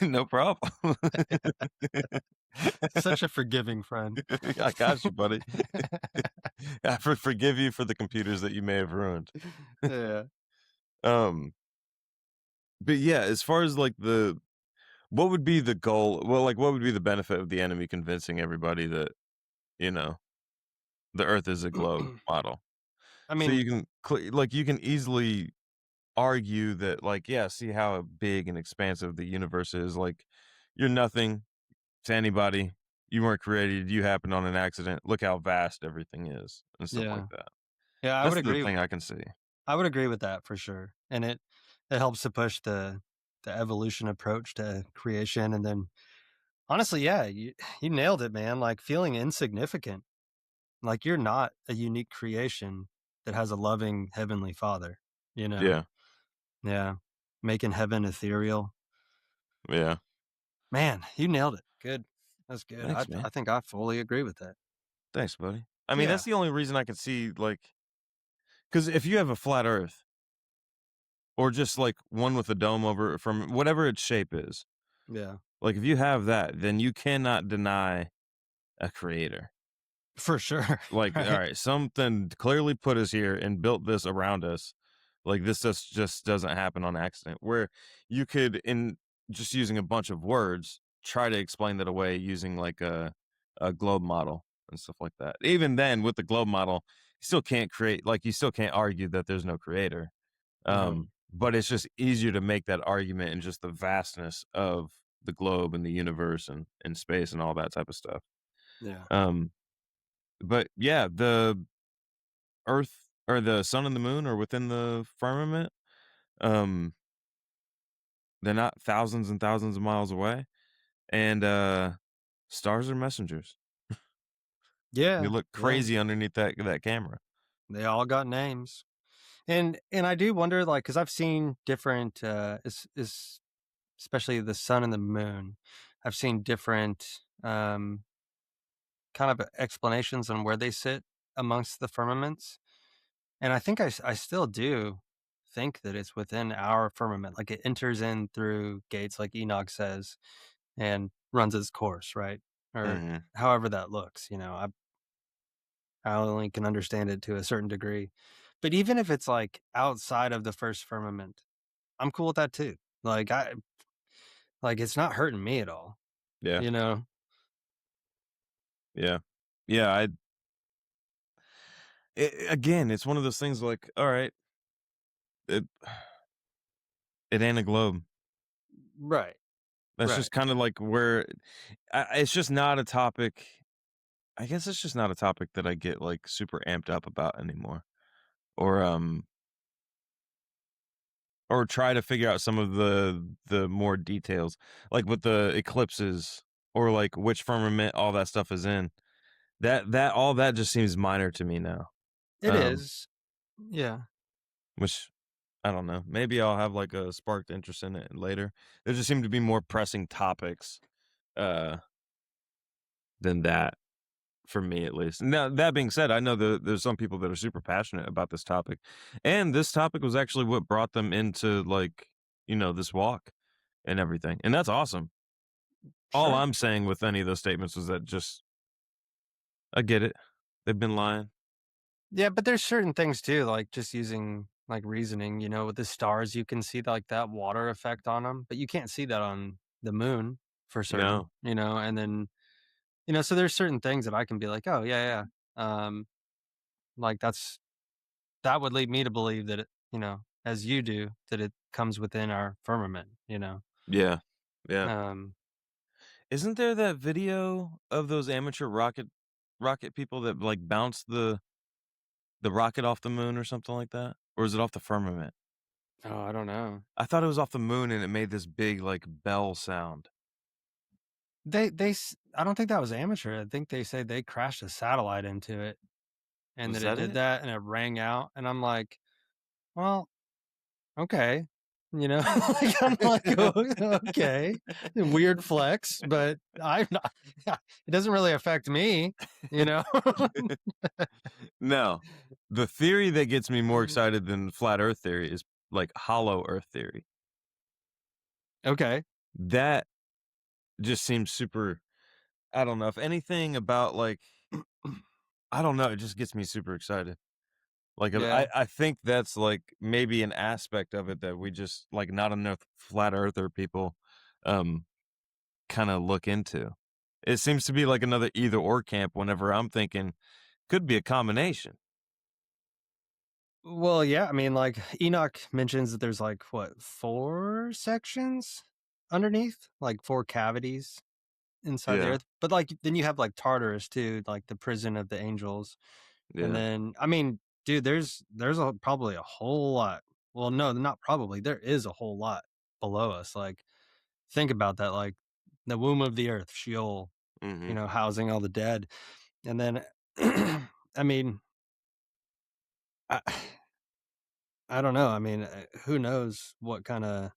no problem. Such a forgiving friend. I got you, buddy. I forgive you for the computers that you may have ruined. Yeah. But yeah, as far as like what would be the goal? Well, like what would be the benefit of the enemy convincing everybody that, the Earth is a globe model. I So mean, you can like you can easily argue that like yeah, see how big and expansive the universe is. Like you're nothing to anybody. You weren't created. You happened on an accident. Look how vast everything is and stuff like yeah, that. yeah, That's the thing I can see. I would agree with that for sure, and it helps to push the evolution approach to creation, and then honestly, yeah, you nailed it, man. Like feeling insignificant, like you're not a unique creation that has a loving heavenly Father. You know, Yeah, yeah, making heaven ethereal. yeah. Man, you nailed it. Good, that's good. Thanks, man. I think I fully agree with that. Thanks, buddy. I mean, Yeah, that's the only reason I can see like because if you have a flat Earth or just like one with a dome over it from whatever its shape is, yeah, like if you have that, then you cannot deny a creator. for sure. Like, all Right. right, something clearly put us here and built this around us. Like this just doesn't happen on accident. Where you could, in just using a bunch of words, try to explain that away using like a globe model and stuff like that. Even then, with the globe model, you still can't create. Like you still can't argue that there's no creator. No. But it's just easier to make that argument in just the vastness of the globe and the universe and space and all that type of stuff. Yeah. Um, but yeah, the Earth or the sun and the moon are within the firmament. Um, they're not thousands and thousands of miles away, and stars are messengers. They Yeah. look Yeah. crazy underneath that camera. They all got names. And I do wonder, like, because I've seen different, is especially the sun and the moon. I've seen different kind of explanations on where they sit amongst the firmaments, and I think I still do think that it's within our firmament. Like it enters in through gates, like Enoch says, and runs its course, right? Or Mhm. however that looks. I only can understand it to a certain degree. But even if it's like outside of the first firmament, I'm cool with that too. Like it's not hurting me at all, Yeah, you know? yeah, yeah. Again, it's one of those things. Like, all right, it it ain't a globe. Right. That's Right. just kind of like where it's just not a topic. I guess it's just not a topic that I get like super amped up about anymore, or or try to figure out some of the more details, like with the eclipses or like which firmament all that stuff is in. That all that just seems minor to me now. It Um, is. Yeah. which I don't know. Maybe I'll have like a sparked interest in it later. There just seem to be more pressing topics uh than that for me at least. Now that being said, I know that there's some people that are super passionate about this topic. And this topic was actually what brought them into like, this walk and everything. And that's awesome. All Sure. I'm saying with any of those statements was that just I get it. They've been lying. Yeah, but there's certain things too, like just using like reasoning, with the stars, you can see like that water effect on them, but you can't see that on the moon for certain, No. and then, so there's certain things that I can be like, oh, yeah, yeah. Like that would lead me to believe that as you do, that it comes within our firmament. Yeah. Yeah. Um, Isn't there that video of those amateur rocket people that like bounce the rocket off the moon or something like that? Or is it off the firmament? oh, I don't know. I thought it was off the moon and it made this big like bell sound. I don't think that was amateur. I think they say they crashed a satellite into it and Was that it that did it? that and it rang out. And I'm like, well, okay. Like, I'm like, okay, weird flex, but I'm not, it doesn't really affect me, you know? No. The theory that gets me more excited than flat earth theory is like hollow earth theory. Okay. That just seems super I don't know. If anything about like I don't know, it just gets me super excited. Like Yeah. I think that's like maybe an aspect of it that we just like not enough flat earther people um kind of look into. It seems to be like another either or camp whenever I'm thinking Could be a combination. Well, yeah, I mean, like Enoch mentions that there's like what, 4 sections underneath, like 4 cavities inside the Yeah. earth. But like then you have like Tartarus too, like the prison of the angels. And Yeah. then I mean, dude, there's probably a whole lot. Well, no, not probably. There is a whole lot below us. Like think about that, like the womb of the earth, Sheol, Mm-hmm. housing all the dead. And then I mean, I, I don't know. I mean, who knows what kind of.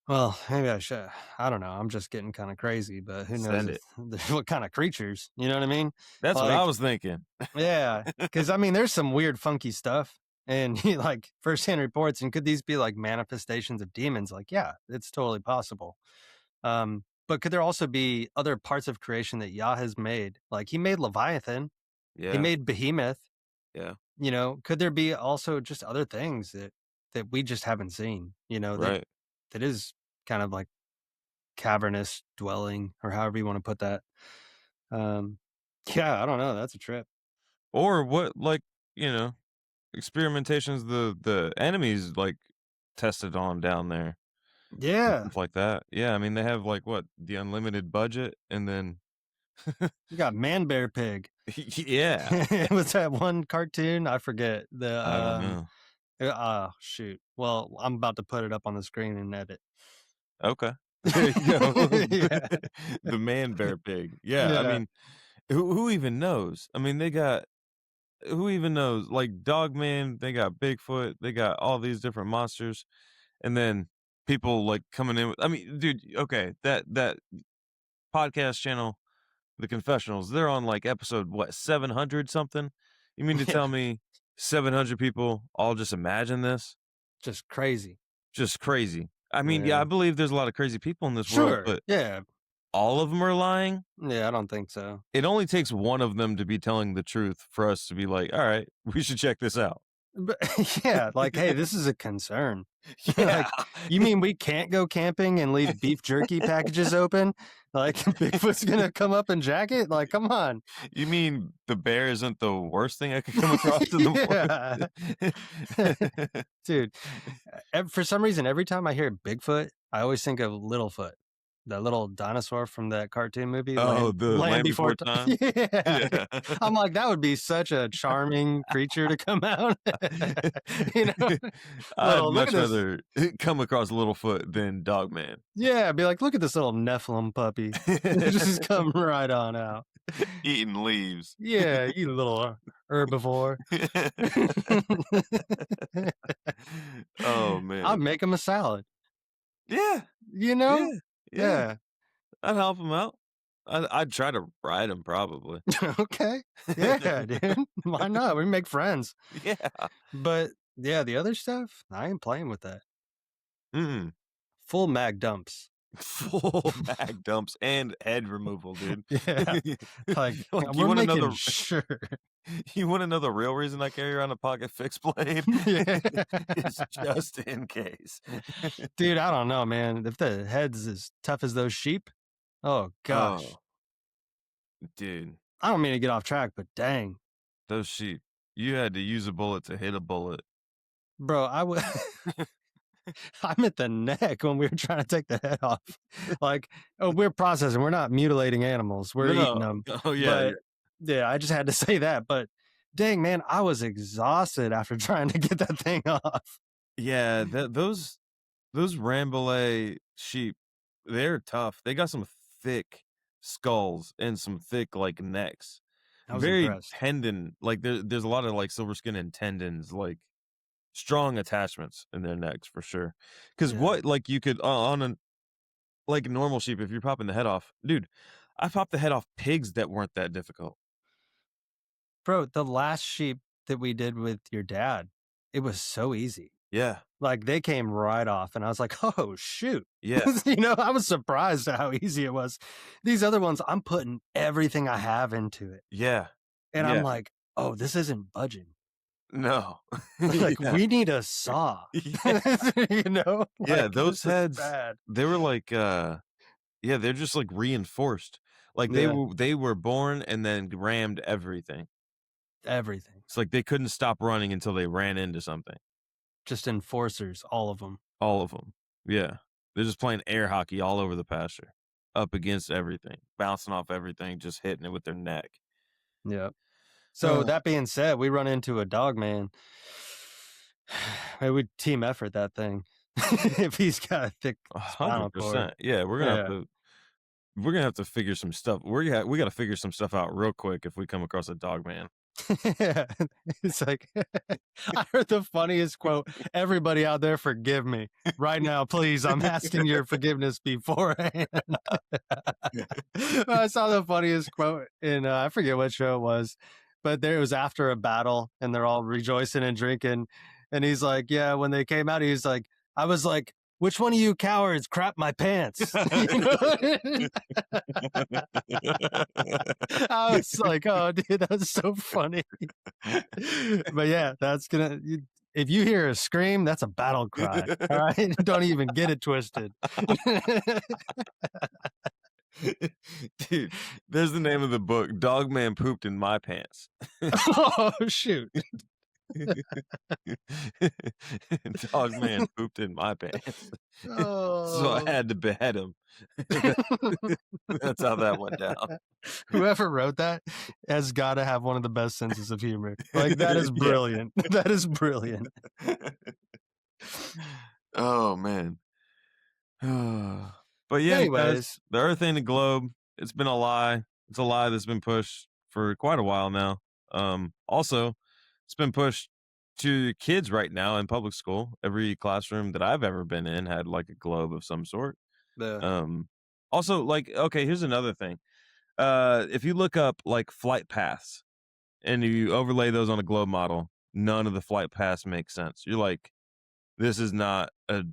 Well, maybe I should. I don't know. I'm just getting kind of crazy, but who knows Send if it. what kind of creatures? You know what I mean? That's what I Like, was thinking. yeah, because I mean, there's some weird, funky stuff, and like firsthand reports. And could these be like manifestations of demons? Like, yeah, it's totally possible. But could there also be other parts of creation that Yah has made? Like He made Leviathan, He Yeah. made Behemoth. Yeah. Could there be also just other things that we just haven't seen? Right. That is kind of like cavernous dwelling, or however you want to put that. Um, yeah, I don't know. That's a trip. Or what, like, you know, experimentations the enemies like tested on down there and Yeah, stuff like that. Yeah, I mean they have like what, the unlimited budget, and then you got Man Bear Pig. yeah, Was that one cartoon? I forget the I don't know. shoot. Well, I'm about to put it up on the screen and edit. Okay, there you go. Yeah, The man bear pig. Yeah, I yeah. mean, who even knows? I mean, they got who even knows? Like Dogman, they got Bigfoot, they got all these different monsters, and then people like coming in with. I mean, dude, okay, that podcast channel, The Confessionals, they're on like episode what, 700 something? You mean to Yeah, tell me 700 people all just imagine this? just crazy. Just crazy. I mean, yeah, I Yeah, believe there's a lot of crazy people in this world, sure. but Yeah, all of them are lying. yeah. I don't think so. It only takes one of them to be telling the truth for us to be like, all right, we should check this out. But yeah, like, hey, this is a concern. Yeah. Like, you mean we can't go camping and leave beef jerky packages open? Like, Bigfoot's gonna come up and jack it? Like, come on. You mean the bear isn't the worst thing I could come across in the Yeah. Dude, for some reason, every time I hear Bigfoot, I always think of Littlefoot, the little dinosaur from that cartoon movie, Oh, Land, the Land Land Before Before Time. Time? Yeah. Yeah. I'm like, that would be such a charming creature to come out. you know, I'd little, look much at this. rather come across Littlefoot than Dogman. Yeah, be like, look at this little Nephilim puppy. Just come right on out. Eating leaves. Yeah, you little herbivore. Oh, I'd man. make him a salad. Yeah, You yeah, know? yeah. Yeah. I'd help him out. I'd try to ride him probably. Okay. Yeah, dude. Why not? We make friends. Yeah. But yeah, the other stuff, I ain't playing with that. Mm. Full mag dumps. Full bag dumps and head removal, dude. Yeah. Like, Like, we're wanna making know sure. you wanna know the real reason I carry around a pocket fixed blade? Yeah. It's just in case. Dude, I don't know, man. If the head's as tough as those sheep, oh gosh. Oh, dude, I don't mean to get off track, but dang. those sheep. You had to use a bullet to hit a bullet. Bro, I'm at the neck when we were trying to take the head off. Like, oh, we're processing. We're not mutilating animals. We're eating them. Oh, yeah. But yeah, I just had to say that. But dang, man, I was exhausted after trying to get that thing off. Yeah, those Rambouillet sheep, they're tough. They got some thick skulls and some thick like necks. I was Very impressed. tendon, like there's a lot of like silver skin and tendons, like strong attachments in their necks for sure. Because Yeah. what like you could on a like normal sheep, if you're popping the head off, dude, I popped the head off pigs that weren't that difficult. Bro, the last sheep that we did with your dad, it was so easy. Yeah, Like they came right off, and I was like, "Oh shoot!" yeah, I was surprised at how easy it was. These other ones, I'm putting everything I have into it, yeah, and yeah. I'm like, "Oh, this isn't budging. No, Like yeah. we need a saw." Yeah. Like, Yeah, those this is heads, bad. they were like, yeah, they're just like reinforced. Like Yeah. they were born and then rammed everything. Everything. It's like they couldn't stop running until they ran into something. Just enforcers, all of them. All of them. Yeah. They're just playing air hockey all over the pasture, up against everything, bouncing off everything, just hitting it with their neck. Yeah. So that being said, we run into a dog man. Maybe we team effort that thing. If he's got a thick spinal cord. 100%. Yeah, we're gonna have to figure some stuff. We got to figure some stuff out real quick if we come across a dog man. Yeah. It's like I heard the funniest quote. Everybody out there, forgive me right now, please. I'm asking your forgiveness beforehand. I saw the funniest quote in I forget what show it was, but there it was after a battle and they're all rejoicing and drinking, and he's like, "Yeah." When they came out, he's like, "I was like, which one of you cowards crap my pants?" You know? I was like, "Oh, dude, that's so funny." But yeah, that's gonna. If you hear a scream, that's a battle cry. All right, don't even get it twisted. Dude, there's the name of the book. Dog Man pooped in my pants. Oh shoot! Dog Man pooped in my pants. So I Oh. had to behead him. That's how that went down. Whoever wrote that has got to have one of the best senses of humor. Like that is Yeah. brilliant. That is brilliant. Oh man. But yeah, guys, Anyways, the Earth ain't a globe. It's been a lie. It's a lie that's been pushed for quite a while now. Also, it's been pushed to kids right now in public school. Every classroom that I've ever been in had like a globe of some sort. Also, like, okay, here's another thing. If you look up like flight paths and you overlay those on a globe model, none of the flight paths make sense. You're like, this is not a.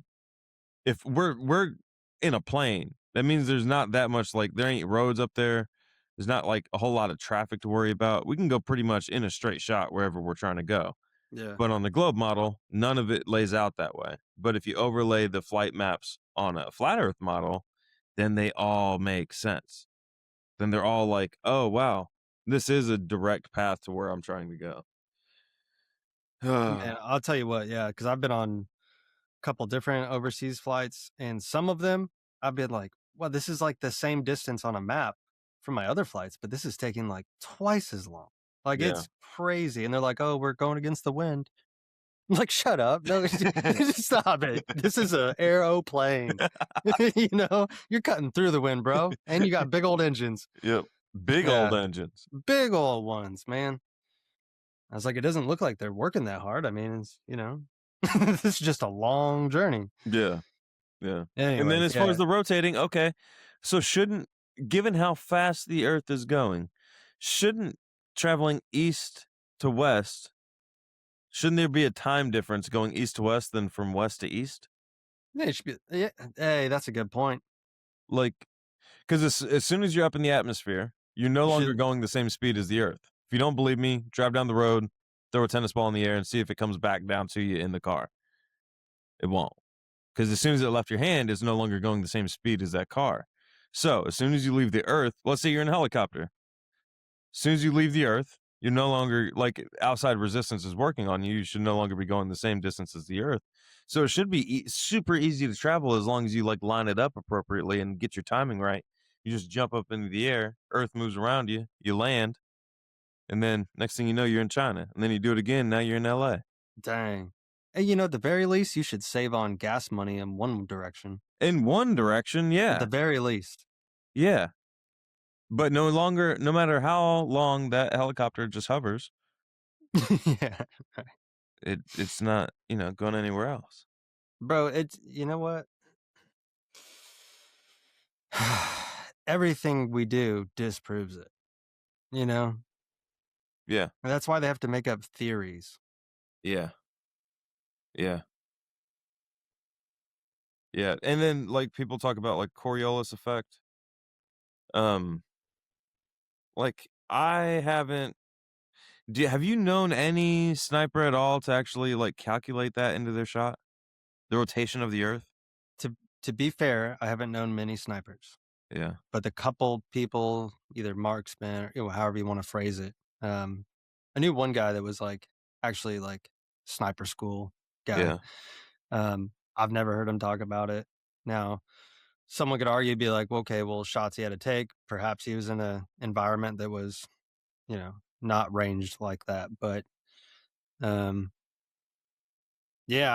If we're in a plane, that means there's not that much, like there ain't roads up there. There's not like a whole lot of traffic to worry about. We can go pretty much in a straight shot wherever we're trying to go. yeah. But on the globe model, none of it lays out that way. But if you overlay the flight maps on a flat Earth model, then they all make sense. Then they're all like, oh wow, this is a direct path to where I'm trying to go. Man, I'll tell you what, yeah, because I've been on a couple different overseas flights, and some of them I've been like, well, this is like the same distance on a map from my other flights, but this is taking like twice as long. Like Yeah. it's crazy. And they're like, oh, we're going against the wind. I'm like, shut up. No, stop it. This is a aeroplane. You know, you're cutting through the wind, bro. And you got big old engines. Yep. Big old engines. Big old ones, man. I was like, it doesn't look like they're working that hard. I mean, it's, you know, this is just a long journey. Yeah. Yeah. Anyways, and then as far as the rotating, okay. So given how fast the Earth is going, shouldn't traveling east to west, shouldn't there be a time difference going east to west than from west to east? Yeah, it should be. Yeah, hey, that's a good point. Like, because as soon as you're up in the atmosphere, you're no longer going the same speed as the Earth. If you don't believe me, drive down the road, throw a tennis ball in the air, and see if it comes back down to you in the car. It won't. Because as soon as it left your hand, it's no longer going the same speed as that car. So as soon as you leave the Earth, let's say you're in a helicopter. As soon as you leave the Earth, you're no longer, like, outside resistance is working on you. You should no longer be going the same distance as the Earth. So it should be super easy to travel as long as you, like, line it up appropriately and get your timing right. You just jump up into the air, Earth moves around you, you land, and then next thing you know, you're in China. And then you do it again, now you're in LA. Dang. Hey, you know, at the very least, you should save on gas money in one direction. In one direction, yeah. At the very least. Yeah. But no matter how long that helicopter just hovers, Yeah. it's not, going anywhere else. Bro, it's, you know what? Everything we do disproves it. You know? Yeah. And that's why they have to make up theories. Yeah. Yeah. Yeah. And then, like, people talk about, like, Coriolis effect. Like, have you known any sniper at all to actually, like, calculate that into their shot? The rotation of the Earth? To be fair, I haven't known many snipers. Yeah. but the couple people, either marksman or however you want to phrase it. Um, I knew one guy that was like actually like sniper school guy. Yeah. I've never heard him talk about it. Now, someone could argue, be like, well, okay, well, shots he had to take. Perhaps he was in a environment that was, not ranged like that. But um, yeah,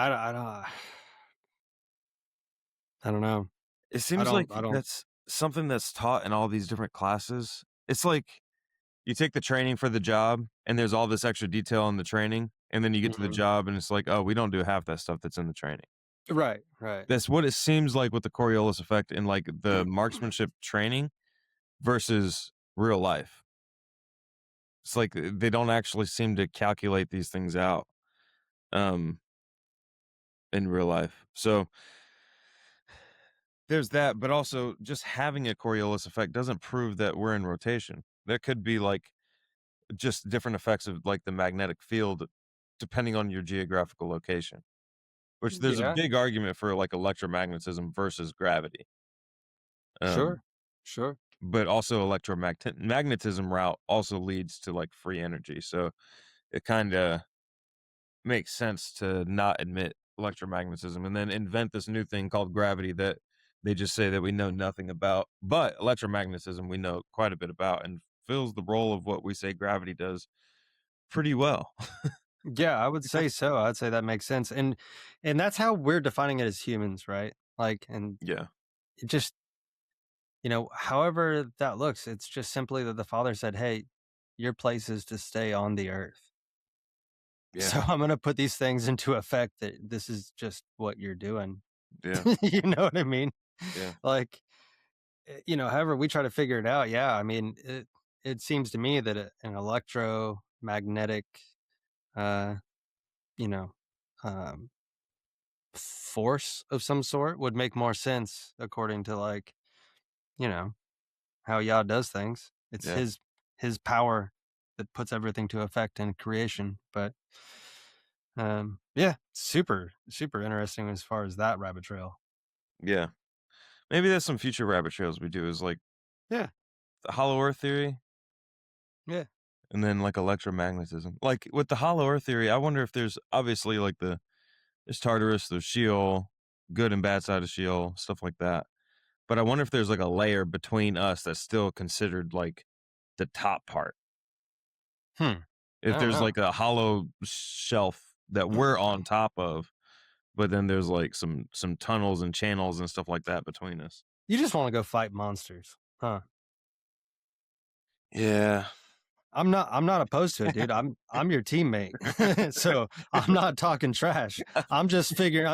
I don't know. It I seems don't, like I don't. that's something that's taught in all these different classes. It's like you take the training for the job and there's all this extra detail in the training, and then you get to the Mhm. job and it's like, "Oh, we don't do half that stuff that's in the training." Right, right. That's what it seems like with the Coriolis effect in, like, the marksmanship training versus real life. It's like, they don't actually seem to calculate these things out, um, in real life. So, there's that, but also just having a Coriolis effect doesn't prove that we're in rotation. There could be, like, just different effects of, like, the magnetic field depending on your geographical location, which there's a Yeah, big argument for, like, electromagnetism versus gravity. Um, sure, sure. but also magnetism route also leads to, like, free energy, so it kinda makes sense to not admit electromagnetism and then invent this new thing called gravity that they just say that we know nothing about, but electromagnetism we know quite a bit about and fills the role of what we say gravity does pretty well. Yeah, I would say so. I'd say that makes sense. And that's how we're defining it as humans, right? Like, and Yeah, it just, however that looks, it's just simply that the father said, "Hey, your place is to stay on the earth." yeah, So I'm going to put these things into effect that this is just what you're doing. yeah, You know what I mean? yeah, Like, however we try to figure it out. Yeah. I mean, it seems to me that an electromagnetic, uh, you know, um, force of some sort would make more sense according to like, you know, how Yah does things. It's yeah, his power that puts everything to effect in creation. But yeah, super, super interesting as far as that rabbit trail. yeah. Maybe that's some future rabbit trails we do is, like, Yeah, the hollow earth theory yeah. and then, like, electromagnetism. Like, with the hollow earth theory, I wonder if there's obviously, like, there's Tartarus, there's Sheol, good and bad side of Sheol, stuff like that. But I wonder if there's, like, a layer between us that's still considered, like, the top part. Hmm. I If don't there's, know. like, a hollow shelf that we're on top of, but then there's, like, some tunnels and channels and stuff like that between us. You just want to go fight monsters, huh? Yeah. I'm not opposed to it, dude. I'm your teammate. So I'm not talking trash. I'm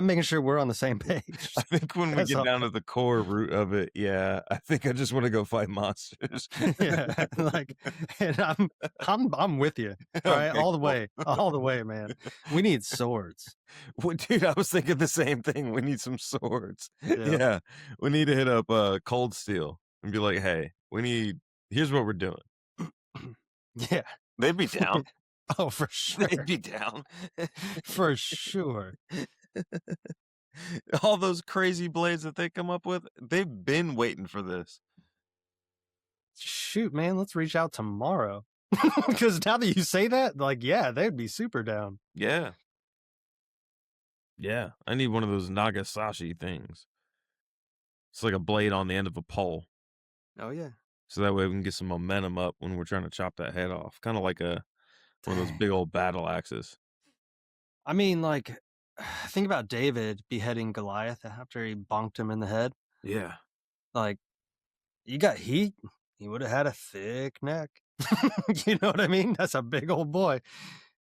making sure we're on the same I page. think when we That's get all. down to the core root of it, yeah, I think I just wanna go fight monsters. Yeah. Like, and I'm with you. All right. Okay, All the cool. way. All the way, man. We need swords. Well, dude, I was thinking the same thing. We need some swords. Yeah. Yeah, we need to hit up, Cold Steel and be like, "Hey, here's what we're doing." Yeah. They'd be down. Oh, for They'd sure. be down. For sure. All those crazy blades that they come up with, they've been waiting for this. Shoot, man, let's reach out tomorrow. Because now that you say that, like, yeah, they'd be super down. Yeah. Yeah, I need one of those Nagasashi things. It's like a blade on the end of a pole, Oh yeah. so that way we can get some momentum up when we're trying to chop that head off, kinda like one of those Dang. big old battle axes. I mean, like, think about David beheading Goliath after he bonked him in the head. Yeah. Like, he would have had a thick neck. You know what I mean? That's a big old boy.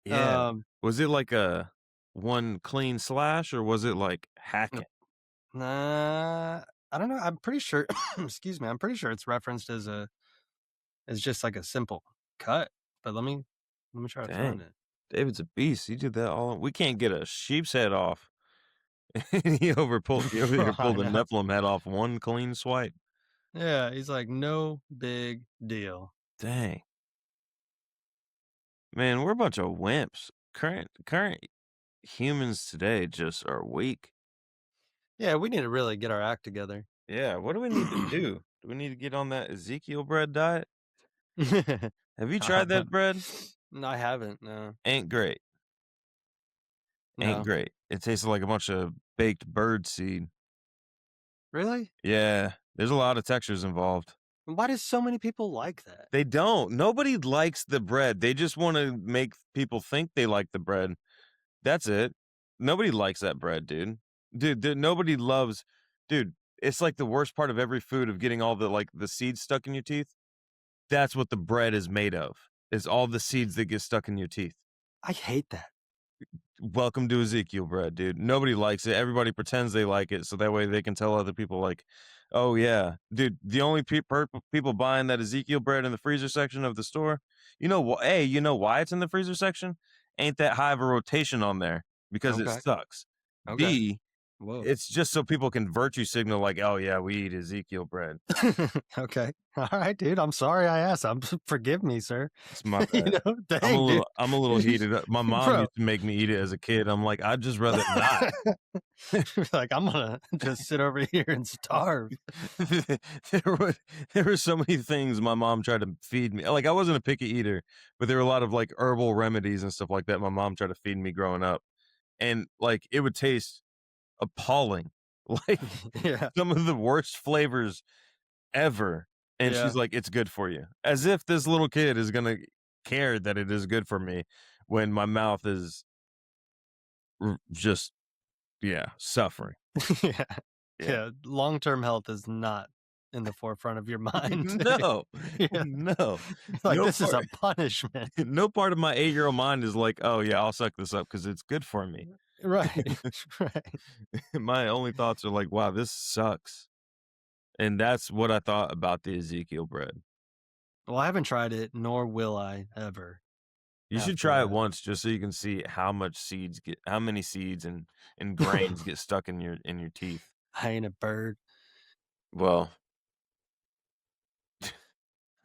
Yeah. Um, Was it like a one clean slash, or was it like hacking? I don't know. I'm pretty sure. Excuse me. I'm pretty sure it's referenced as just like a simple cut. But let me try to find Dang. it. David's a beast. He did that all we can't get a sheep's head off. He over here I pulled a know. Nephilim head off one clean swipe. Yeah, he's like, no big deal. Dang. Man, we're a bunch of wimps. Current humans today just are weak. Yeah, we need to really get our act together. Yeah, what do we need to do? Do we need to get on that Ezekiel bread diet? Have you I tried that don't- bread? No, I haven't. No, Ain't great. Ain't no. great. It tastes like a bunch of baked bird seed. Really? Yeah, there's a lot of textures involved. Why do so many people like that? They don't. Nobody likes the bread. They just want to make people think they like the bread. That's it. Nobody likes that bread, dude. Nobody loves, dude. It's like the worst part of every food of getting all the seeds stuck in your teeth. That's what the bread is made of. Is all the seeds that get stuck in your teeth. I hate that. Welcome to Ezekiel bread, dude. Nobody likes it. Everybody pretends they like it, so that way they can tell other people, like, oh yeah, dude. The only people buying that Ezekiel bread in the freezer section of the store, you know, you know why it's in the freezer section? Ain't that high of a rotation on there because it Okay. sucks. Okay. B, Whoa. it's just so people can virtue signal, like, oh yeah, we eat Ezekiel bread. Okay. All right, dude. I'm sorry I asked. Forgive me, sir. It's my bad. Dang, dude. I'm a little heated up. My mom Bro. used to make me eat it as a kid. I'm like, I'd just rather not. Like, I'm gonna just sit over here and starve. there were so many things my mom tried to feed me. Like, I wasn't a picky eater, but there were a lot of like herbal remedies and stuff like that my mom tried to feed me growing up, and like it would taste appalling, like Yeah. some of the worst flavors ever. And Yeah. she's like, it's good for you, as if this little kid is gonna care that it is good for me when my mouth is just suffering. Yeah. Yeah. Yeah. Long-term health is not in the forefront of your mind. No, Yeah. no. Like, No this is a part- punishment. No part of my 8-year-old mind is like, oh yeah, I'll suck this up because it's good for me. Right. Right. My only thoughts are like, wow, this sucks. And that's what I thought about the Ezekiel bread. Well, I haven't tried it, nor will I ever. You should After try it that. once just so you can see how many seeds and grains get stuck in your teeth. I ain't a bird. Well,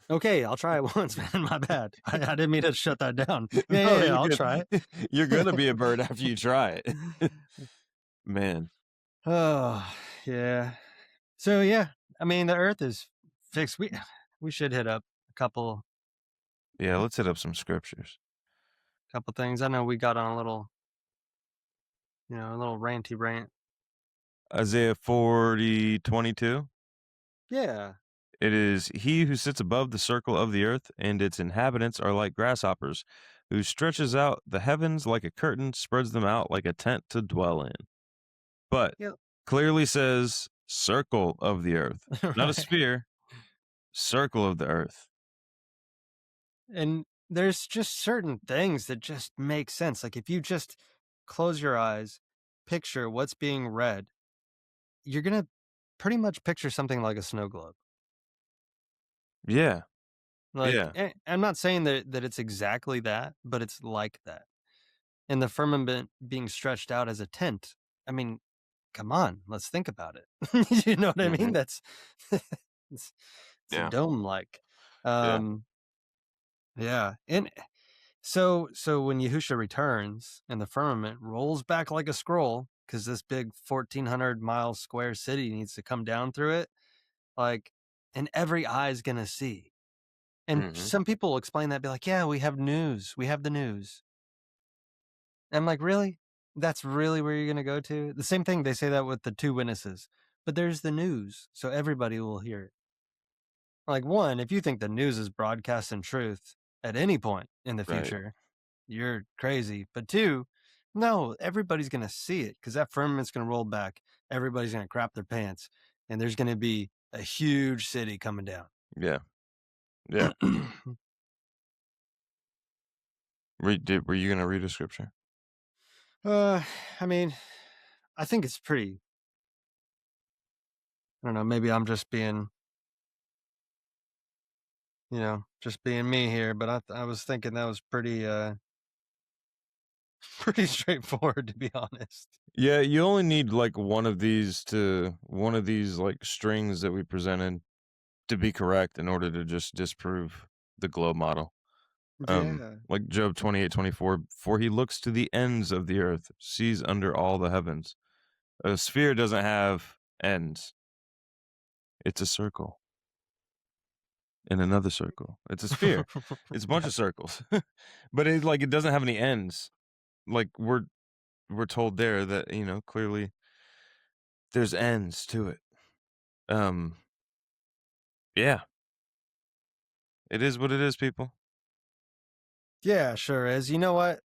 Okay, I'll try it once, man. My bad. I didn't mean to shut that down. Yeah, no, yeah, you're I'll good. try it. You're gonna be a bird after you try it. Man. Oh, yeah. So yeah, I mean the Earth is fixed. We should hit up a couple Yeah, let's hit up some scriptures. things. I know we got on a little, a little ranty rant. Isaiah 40:22. Yeah. It is he who sits above the circle of the earth, and its inhabitants are like grasshoppers, who stretches out the heavens like a curtain, spreads them out like a tent to dwell in. But Yep. clearly says circle of the earth, not a Right. sphere, circle of the earth. And there's just certain things that just make sense. Like if you just close your eyes, picture what's being read, you're gonna pretty much picture something like a snow globe. Yeah, Like, yeah, I'm not saying that it's exactly that, but it's like that. And the firmament being stretched out as a tent. I mean, come on, let's think about it. You know what I mean? Mhm. That's it's a Yeah. dome like. Yeah. Yeah. And so when Yahusha returns and the firmament rolls back like a scroll, because this big 1,400-mile square city needs to come down through it, like, and every eye is gonna see. And Mhm. some people will explain that, be like, yeah, we have news. We have the news. And I'm like, really? That's really where you're going to go to? The same thing, they say that with the two witnesses. But there's the news, so everybody will hear it. Like, one, if you think the news is broadcast in truth at any point in the Right. future, you're crazy. But two, no, everybody's going to see it because that firmament's going to roll back. Everybody's going to crap their pants. And there's going to be a huge city coming down. Yeah. Yeah. Were you gonna read a scripture? I mean, I think it's pretty. I don't know. Maybe I'm just being, just being me here. But I was thinking that was pretty, pretty straightforward, to be honest. Yeah, you only need like one of these like strings that we presented to be correct in order to just disprove the globe model. Yeah. Like Job 28:24, for he looks to the ends of the earth, sees under all the heavens. A sphere doesn't have ends. It's a circle. in another circle. It's a sphere. It's a bunch of circles, but it doesn't have any ends. Like we're told there that clearly there's ends to it. Um, yeah, it is what it is, people. Yeah, sure is. You know what?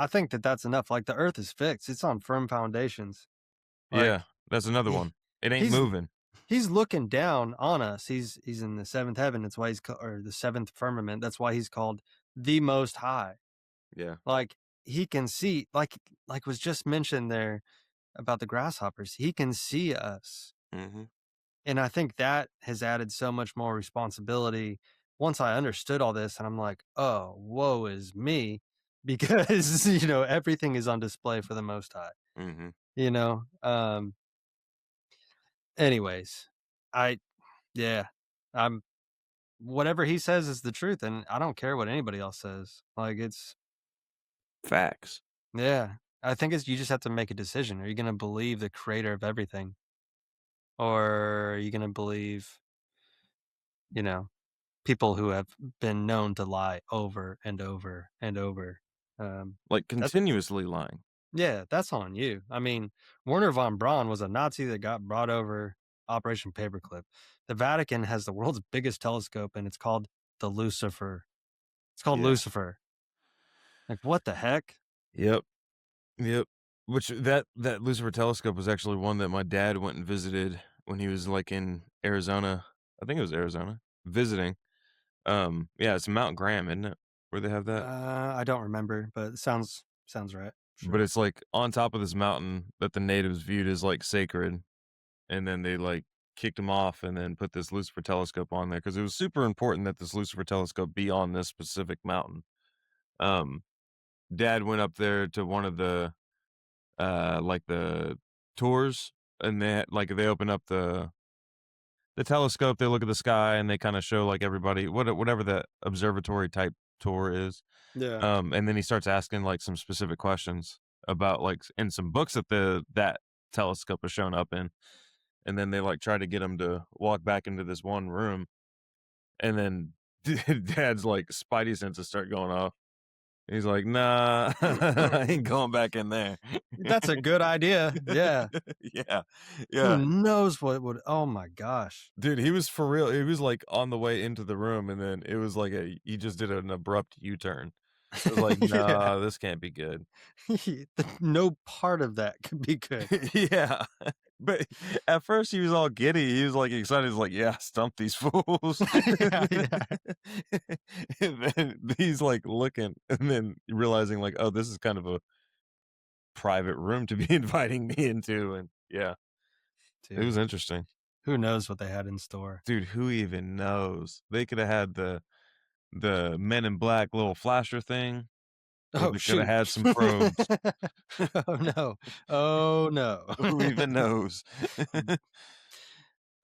I think that that's enough. Like the Earth is fixed; it's on firm foundations. Yeah, Like that's another he- one. It ain't he's moving. he's looking down on us. He's in the seventh heaven. That's why or the seventh firmament. That's why he's called the Most High. Yeah. Like he can see, like was just mentioned there about the grasshoppers. He can see us, Mm-hmm. and I think that has added so much more responsibility. Once I understood all this, and I'm like, oh, woe is me, because everything is on display for the Most High. Mm-hmm. You know. Anyways, I yeah, I'm whatever he says is the truth, and I don't care what anybody else says. Like it's Facts. yeah. I think you just have to make a decision. Are you gonna believe the creator of everything? Or are you gonna believe, you know, people who have been known to lie over and over and over? Like That's continuously lying. yeah, that's on you. I mean, Werner von Braun was a Nazi that got brought over Operation Paperclip. The Vatican has the world's biggest telescope, and it's called the Lucifer. It's called Yeah. Lucifer. Like, what the heck? Yep. Yep. Which that Lucifer telescope was actually one that my dad went and visited when he was like in Arizona. I think it was Arizona visiting. Yeah, it's Mount Graham, isn't it? Where they have that? I don't remember, but it sounds right. But Sure. it's like on top of this mountain that the natives viewed as like sacred, and then they like kicked him off and then put this Lucifer telescope on there because it was super important that this Lucifer telescope be on this specific mountain. Um, Dad went up there to one of the like the tours, and they open up the telescope, they look at the sky, and they kind of show like everybody whatever the observatory type tour is. Yeah. And then he starts asking like some specific questions about like in some books that telescope is shown up in, and then they like try to get him to walk back into this one room, and then Dad's like spidey senses start going off. He's like, nah, I ain't going back in there. That's a good idea. Yeah. Yeah. Who Yeah. knows what would oh my gosh. Dude, he was for real. He was like on the way into the room, and then it was like he just did an abrupt U-turn. It was like, Yeah. nah, this can't be good. No part of that could be good. Yeah. But at first he was all giddy. He was like excited. He's like, yeah, stump these fools. Yeah, yeah. And then he's like looking and then realizing like, oh, this is kind of a private room to be inviting me into. And yeah, it was Dude, interesting. who knows what they had in store? Dude, who even knows? They could have had the Men in Black little flasher thing, or Oh they could have shoot. had some probes. Oh no. Oh no. Who even knows?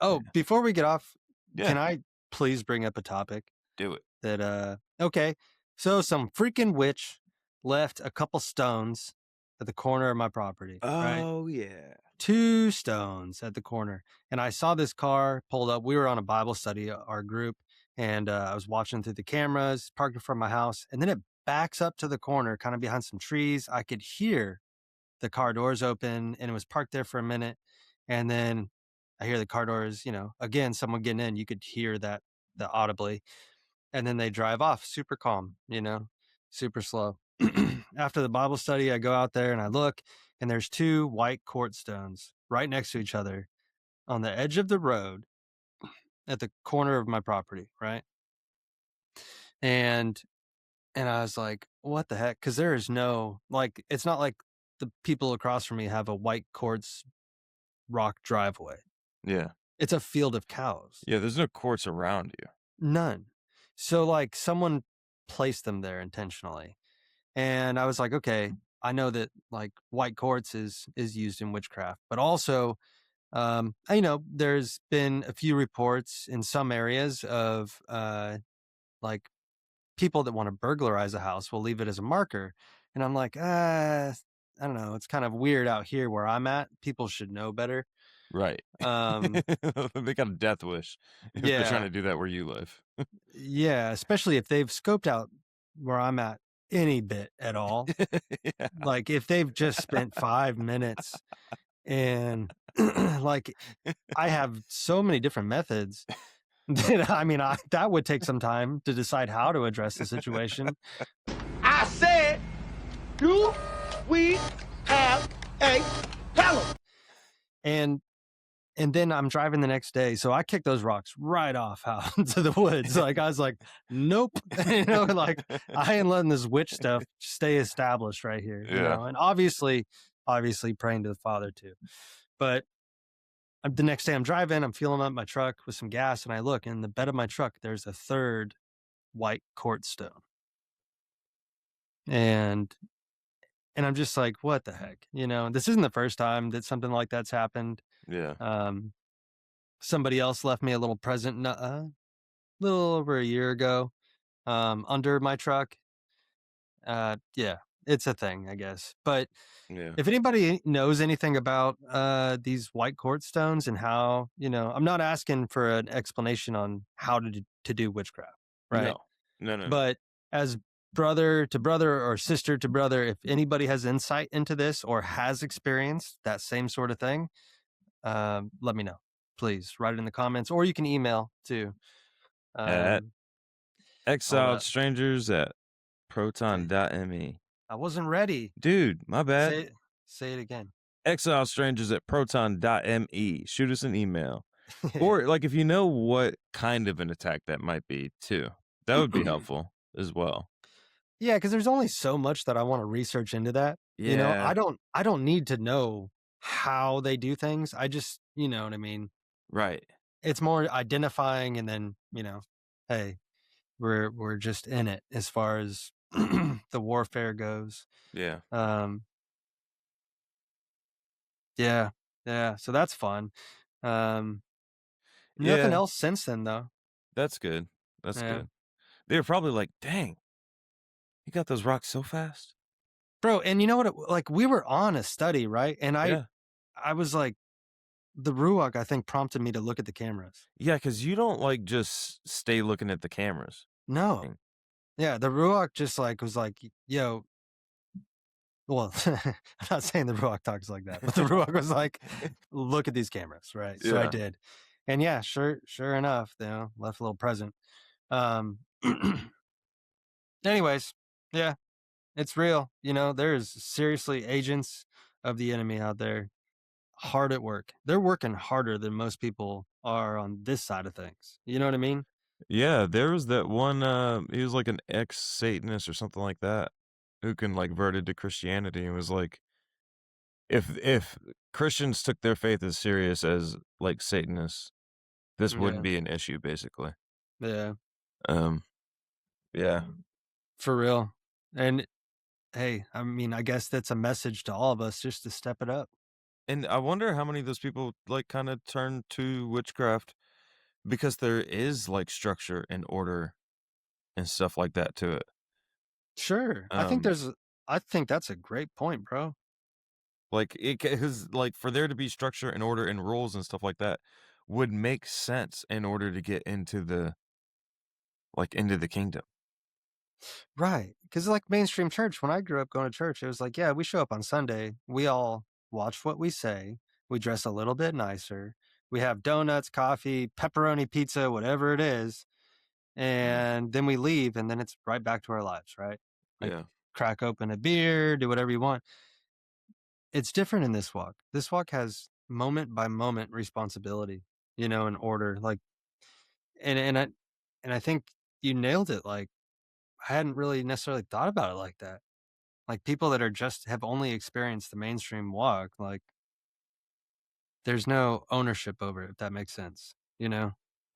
Oh, before we get off, Yeah, can I please bring up a topic do it. that okay. So some freaking witch left a couple stones at the corner of my property, right? Oh yeah. 2 stones at the corner. And I saw this car pulled up. We were on a Bible study, our group, and I was watching through the cameras, parked in front of my house, and then it backs up to the corner, kind of behind some trees. I could hear the car doors open, and it was parked there for a minute. And then I hear the car doors, again, someone getting in. You could hear that the audibly. And then they drive off super calm, super slow. After the Bible study, I go out there and I look, and there's 2 white quartz stones right next to each other on the edge of the road at the corner of my property, right? And I was like, what the heck? Because there is no it's not like the people across from me have a white quartz rock driveway. Yeah. It's a field of cows. Yeah, there's no courts around you. None. So someone placed them there intentionally. And I was like, okay, I know that white quartz is used in witchcraft, but also, there's been a few reports in some areas of like people that want to burglarize a house will leave it as a marker. And I'm like, I don't know. It's kind of weird out here where I'm at. People should know better. Right. Um, They got a death wish if they're trying yeah, to do that where you live. yeah, especially if they've scoped out where I'm at any bit at all. Yeah. Like if they've just spent 5 minutes and like I have so many different methods that I mean, that would take some time to decide how to address the situation. I said, do we have a problem? And and then I'm driving the next day, so I kicked those rocks right off out into the woods. Like I was like, nope, like I ain't letting this witch stuff stay established right here, Yeah. And obviously praying to the Father too. But the next day I'm driving, I'm filling up my truck with some gas, and I look in the bed of my truck. There's a third white quartz stone, and I'm just like, what the heck, This isn't the first time that something like that's happened. Yeah. Um, Somebody else left me a little present, little over a year ago, under my truck. Yeah, it's a thing, I guess. But Yeah. if anybody knows anything about these white quartz stones and how, I'm not asking for an explanation on how to do witchcraft, right? No. No. But as brother to brother or sister to brother, if anybody has insight into this or has experienced that same sort of thing, let me know. Please write it in the comments, or you can email too. At Um, hold exiled up. strangers at Okay. proton.me. I wasn't ready. Dude, my bad. Say it again. Exile strangers at proton.me. Shoot us an email. Or like if you know what kind of an attack that might be too. That would be helpful as well. Yeah, because there's only so much that I want to research into that. Yeah. I don't need to know how they do things. I just, you know what I mean? Right. It's more identifying and then, hey, we're just in it as far as the warfare goes. Yeah. Um yeah, yeah. So that's fun. Um Nothing Yeah. else since then though. That's good. That's Yeah. good. They were probably like, dang, you got those rocks so fast. Bro, and you know what? Like we were on a study, right? And Yeah. I was like, the Ruach, I think, prompted me to look at the cameras. Yeah, because you don't like just stay looking at the cameras. No. Dang. Yeah, the Ruach just like was like, yo, well, I'm not saying the Ruach talks like that, but the Ruach was like, look at these cameras, right? So I Yeah. did. And yeah, sure enough, left a little present. Um anyways, yeah, it's real. There's seriously agents of the enemy out there hard at work. They're working harder than most people are on this side of things. You know what I mean? Yeah, there was that one, he was like an ex-Satanist or something like that, who converted to Christianity and was like, if Christians took their faith as serious as like Satanists, this wouldn't Yeah. be an issue, basically. Yeah. Um, yeah. For real. And hey, I mean, I guess that's a message to all of us just to step it up. And I wonder how many of those people kind of turn to witchcraft because there is like structure and order and stuff like that to it. Sure. Um, I think that's a great point, bro. like it because like for there to be structure and order and rules and stuff like that would make sense in order to get into the kingdom. Right. Because like mainstream church, when I grew up going to church, it was like, yeah, we show up on Sunday. We all watch what we say. We dress a little bit nicer. We have donuts, coffee, pepperoni pizza, whatever it is. Mm, And then we leave and then it's right back to our lives, right? Like yeah, crack open a beer, do whatever you want. It's different in this walk. This walk has moment by moment responsibility, and order. Like and I think you nailed it. Like I hadn't really necessarily thought about it like that. Like people that are just have only experienced the mainstream walk, like there's no ownership over it, if that makes sense,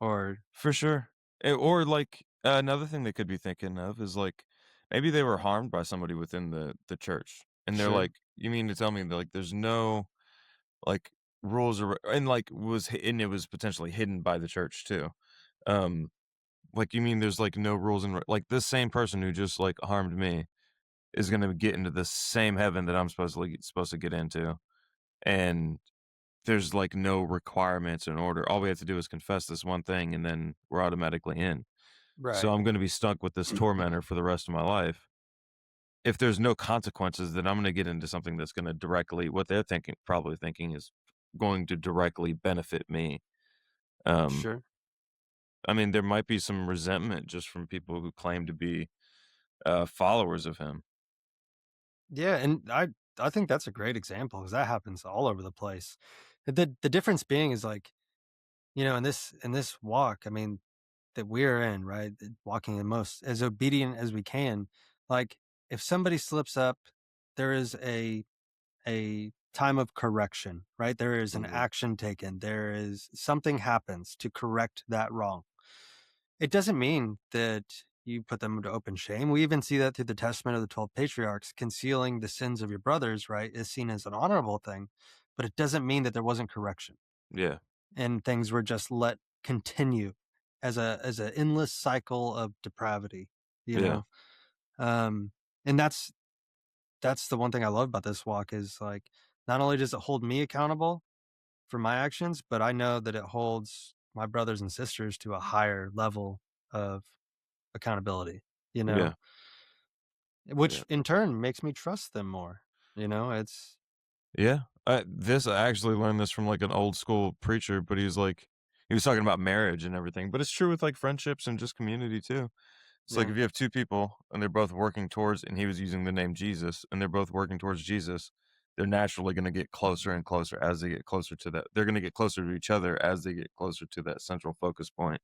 Or for sure. Or like another thing they could be thinking of is like maybe they were harmed by somebody within the church, and they're sure. like, "You mean to tell me that like there's no like rules or and like and it was potentially hidden by the church too." Um, like you mean there's like no rules and like this same person who just like harmed me is gonna get into the same heaven that I'm supposed to get into, and there's like no requirements in order. All we have to do is confess this one thing and then we're automatically in. So Right. I'm going to be stuck with this tormentor for the rest of my life. If there's no consequences, then I'm going to get into something that's going to directly, what they're thinking, probably thinking is going to directly benefit me. Um, Sure. I mean, there might be some resentment just from people who claim to be followers of him. Yeah, and I think that's a great example because that happens all over the place. The difference being is like, in this walk, I mean, that we're in, right? Walking the most as obedient as we can. Like if somebody slips up, there is a time of correction, right? There is an Mhm. action taken. There is something happens to correct that wrong. It doesn't mean that you put them to open shame. We even see that through the testament of the 12 patriarchs. Concealing the sins of your brothers, right, is seen as an honorable thing, but it doesn't mean that there wasn't correction Yeah, and things were just let continue as a endless cycle of depravity, you yeah, know? Um, and that's the one thing I love about this walk is like not only does it hold me accountable for my actions, but I know that it holds my brothers and sisters to a higher level of accountability, you know, yeah, yeah. which in turn makes me trust them more. It's Yeah. I actually learned this from like an old school preacher, but he was talking about marriage and everything, but it's true with like friendships and just community too. It's like yeah. if you have two people and they're both working towards, and he was using the name Jesus, and they're both working towards Jesus, they're naturally going to get closer and closer as they get closer to that. They're going to get closer to each other as they get closer to that central focus point.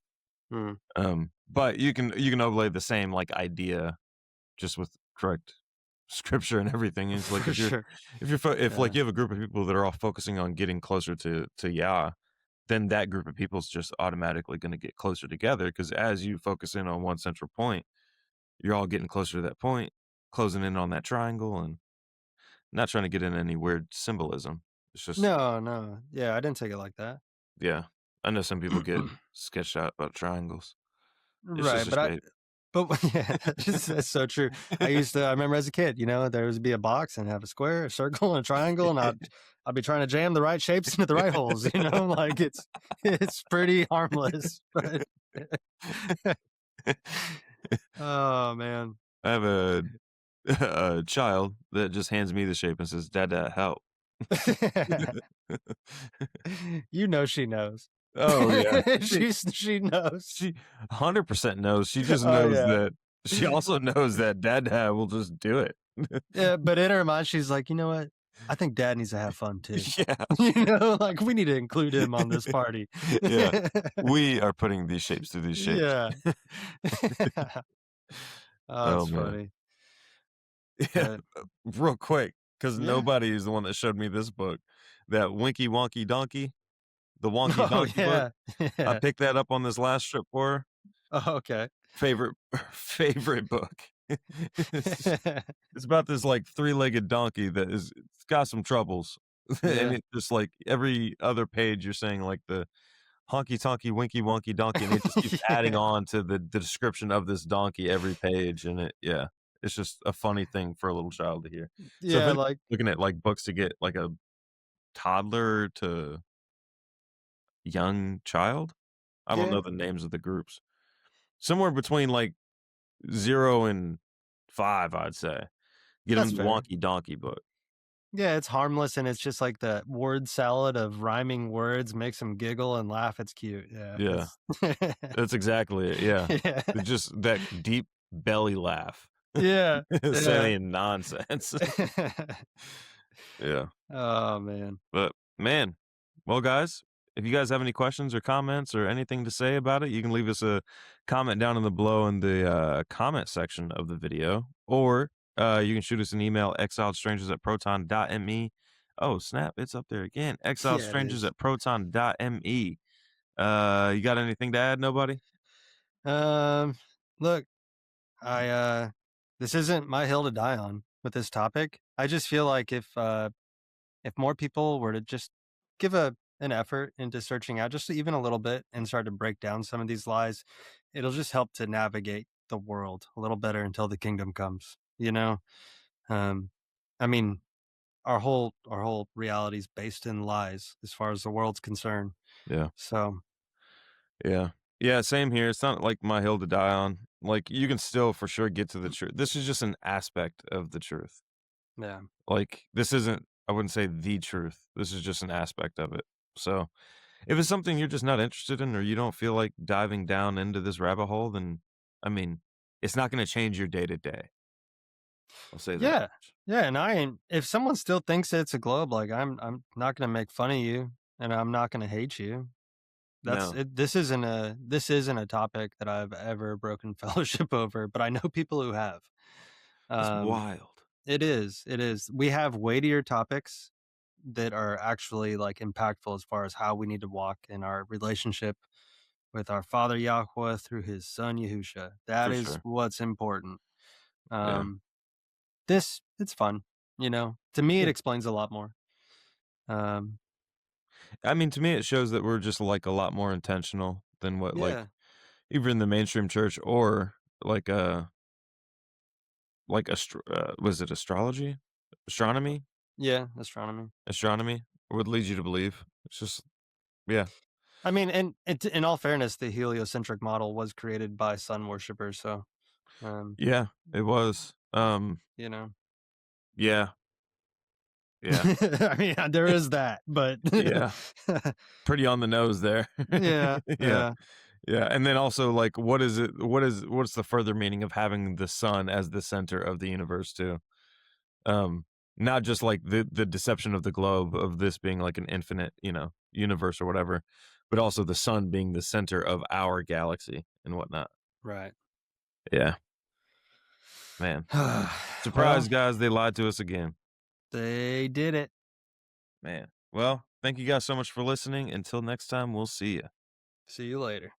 Mm. But you can overlay the same like idea just with correct scripture and everything. It's like For sure. if like Yeah. you have a group of people that are all focusing on getting closer to Yah, then that group of people is just automatically going to get closer together because as you focus in on one central point, you're all getting closer to that point, closing in on that triangle, and not trying to get in any weird symbolism. It's just No, no. Yeah, I didn't take it like that. yeah. I know some people get sketched out about triangles. It's Right, just a but shape. yeah, that's so true. I remember as a kid, there would be a box and have a square, a circle, and a triangle, and I'd be trying to jam the right shapes into the right holes, like it's pretty harmless, but oh man. I have a a child that just hands me the shape and says, "Dada, help." She knows. Oh, yeah. She knows. She 100% knows. She just Oh knows yeah. that she also knows that Dada will just do it. Yeah, but in her mind, she's like, you know what? I think dad needs to have fun too. Yeah. Like we need to include him on this party. Yeah. We are putting these shapes through these shapes. Yeah. Oh, Oh, it's man. funny. Yeah, But real quick, because yeah. nobody is the one that showed me this book, that Winky Wonky Donkey, the Wonky Oh Donkey book. yeah. I Yeah. picked that up on this last trip for her. Oh, okay. Favorite favorite book. It's it's about this, like, three-legged donkey that it's got some troubles, and Yeah. it just, like, every other page you're saying, like, the honky tonky winky wonky donkey, and it just keeps adding Yeah. on to the description of this donkey every page, and it's just a funny thing for a little child to hear. So if Yeah, anyone's like looking at, like, books to get, like, a toddler to young child, I don't yeah, know the names of the groups. Somewhere between, like, 0 and 5, I'd say. Get that's them the fair. Wonky Donkey book. Yeah, it's harmless and it's just like the word salad of rhyming words makes them giggle and laugh. It's cute. Yeah, Yeah, that's that's exactly it, yeah. yeah. It's just that deep belly laugh, Yeah. Yeah. saying nonsense. Yeah, Oh man. but, man, well, guys, if you guys have any questions or comments or anything to say about it, you can leave us a comment down in the below in the, comment section of the video, or, you can shoot us an email, exiledstrangers@proton.me. Oh, snap, it's up there again, Yeah, it is. exiledstrangers@proton.me. You got anything to add, nobody? Um, look, I this isn't my hill to die on with this topic. I just feel like if more people were to just give an effort into searching out just even a little bit and start to break down some of these lies, it'll just help to navigate the world a little better until the kingdom comes. Um, I mean, our whole reality is based in lies as far as the world's concerned. Yeah. So Yeah. Yeah, same here. It's not like my hill to die on. Like, you can still for sure get to the truth. This is just an aspect of the truth. yeah. Like, this isn't, I wouldn't say the truth. This is just an aspect of it. So, if it's something you're just not interested in or you don't feel like diving down into this rabbit hole, then, I mean, it's not going to change your day to day. I'll say that Yeah. much. Yeah, and I ain't if someone still thinks it's a globe, like I'm not gonna make fun of you and I'm not gonna hate you. That's No, it. This isn't a topic that I've ever broken fellowship over, but I know people who have. that's Um, wild. it is. It is. We have weightier topics that are actually like impactful as far as how we need to walk in our relationship with our Father Yahweh through His Son Yahusha. That For is sure. what's important. Yeah. Um, this it's fun. To me, it Yeah. explains a lot more. Um, I mean, to me, it shows that we're just like a lot more intentional than what, yeah, like, even the mainstream church or like, was it astrology? Astronomy? yeah, astronomy. Astronomy would lead you to believe. It's just, yeah. I mean, and in all fairness, the heliocentric model was created by sun worshippers, so um, Yeah, it was. you know. Yeah, yeah, I mean, there is that, but yeah. Pretty on the nose there. yeah, Yeah, yeah, yeah. And then also, like, what's the further meaning of having the sun as the center of the universe too? Um, Not just like the deception of the globe of this being like an infinite, universe or whatever, but also the sun being the center of our galaxy and whatnot. right. Yeah, man. Well, Surprise, guys, they lied to us again. they did it. Man. Well, thank you guys so much for listening. Until next time, we'll see you. See you later.